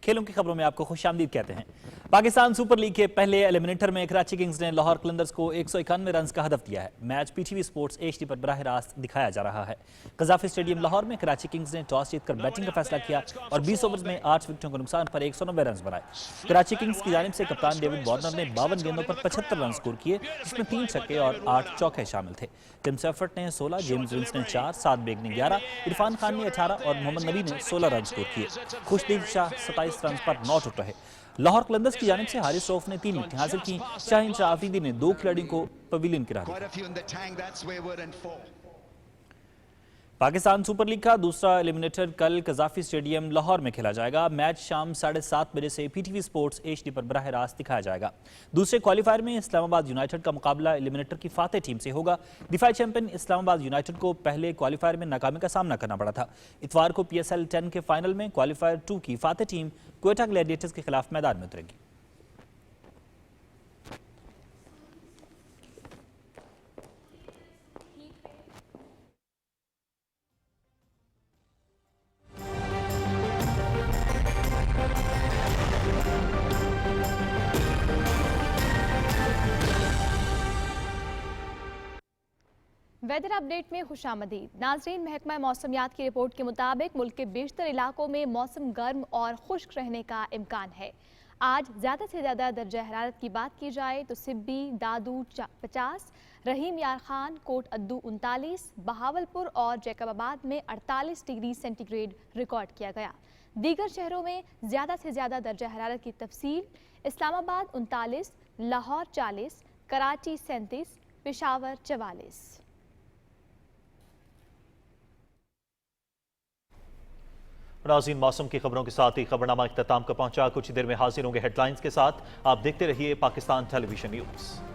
खेलों की खबरों में आपको खुशामदीद कहते हैं। पाकिस्तान सुपर लीग के पहले एलिमिनेटर में कराची किंग्स ने लाहौर कलंदर्स को 191 रन का हदफ दिया है। मैच PTV स्पोर्ट्स HD पर बराह रास्त दिखाया जा रहा है। कजाफी स्टेडियम लाहौर में कराची किंग्स ने टॉस जीतकर बैटिंग का फैसला किया और 20 ओवर में 8 विकेटों के नुकसान पर 190 रन बनाए। कराची किंग्स की जानिब से कप्तान डेविड वार्नर ने 52 गेंदों पर 75 रन स्कोर किए, जिसमें 3 छक्के और 8 चौके शामिल थे। टिम सेफर्ट ने 16, जेम्स विंस ने 4, साद बेग ने 11, इरफान खान ने 18 और मोहम्मद नबी ने 16 रन स्कोर किए। खुशदीप शाह 27 रन पर नॉट आउट रहे। लाहौर कलंदर्स की जानिब से हारिस रऊफ ने 3 विकेट हासिल की। शाहीन शाह आफरीदी ने 2 खिलाड़ियों को पवेलियन की राह दी। पाकिस्तान सुपर लीग का दूसरा एलिमिनेटर कल कजाफी स्टेडियम लाहौर में खेला जाएगा। मैच शाम 7:30 बजे से PTV स्पोर्ट्स HD पर बराह रास्त दिखाया जाएगा। दूसरे क्वालिफायर में इस्लामाबाद यूनाइटेड का मुकाबला एलिमिनेटर की फातेह टीम से होगा। दिफाई चैंपियन इस्लामाबाद यूनाइटेड को पहले क्वालिफायर में नाकामी का सामना करना पड़ा था। इतवार को PSL 10 के फाइनल में क्वालिफायर 2 की फातेह टीम क्वेटा ग्लैडिएटर्स के खिलाफ मैदान में उतरेगी। वेदर अपडेट में खुशामदीद। नाजरीन, महकमा मौसमियात की रिपोर्ट के मुताबिक मुल्क के बेशतर इलाकों में मौसम गर्म और खुश्क रहने का इम्कान है। आज ज़्यादा से ज़्यादा दर्जा हरारत की बात की जाए तो सिब्बी दादू 50, रहीम यार खान कोट अद्दू 39, बहावलपुर और जैकबाबाद में 48 डिग्री सेंटीग्रेड रिकॉर्ड किया गया। दीगर शहरों में ज़्यादा से ज़्यादा दर्जा हरारत की तफसील: इस्लामाबाद 39, लाहौर 40, कराची 37, पेशावर 44। नाज़रीन, मौसम की खबरों के साथ ही खबरनामा इख्तिताम को पहुंचा। कुछ देर में हाजिर होंगे हेडलाइंस के साथ। आप देखते रहिए पाकिस्तान टेलीविजन न्यूज़।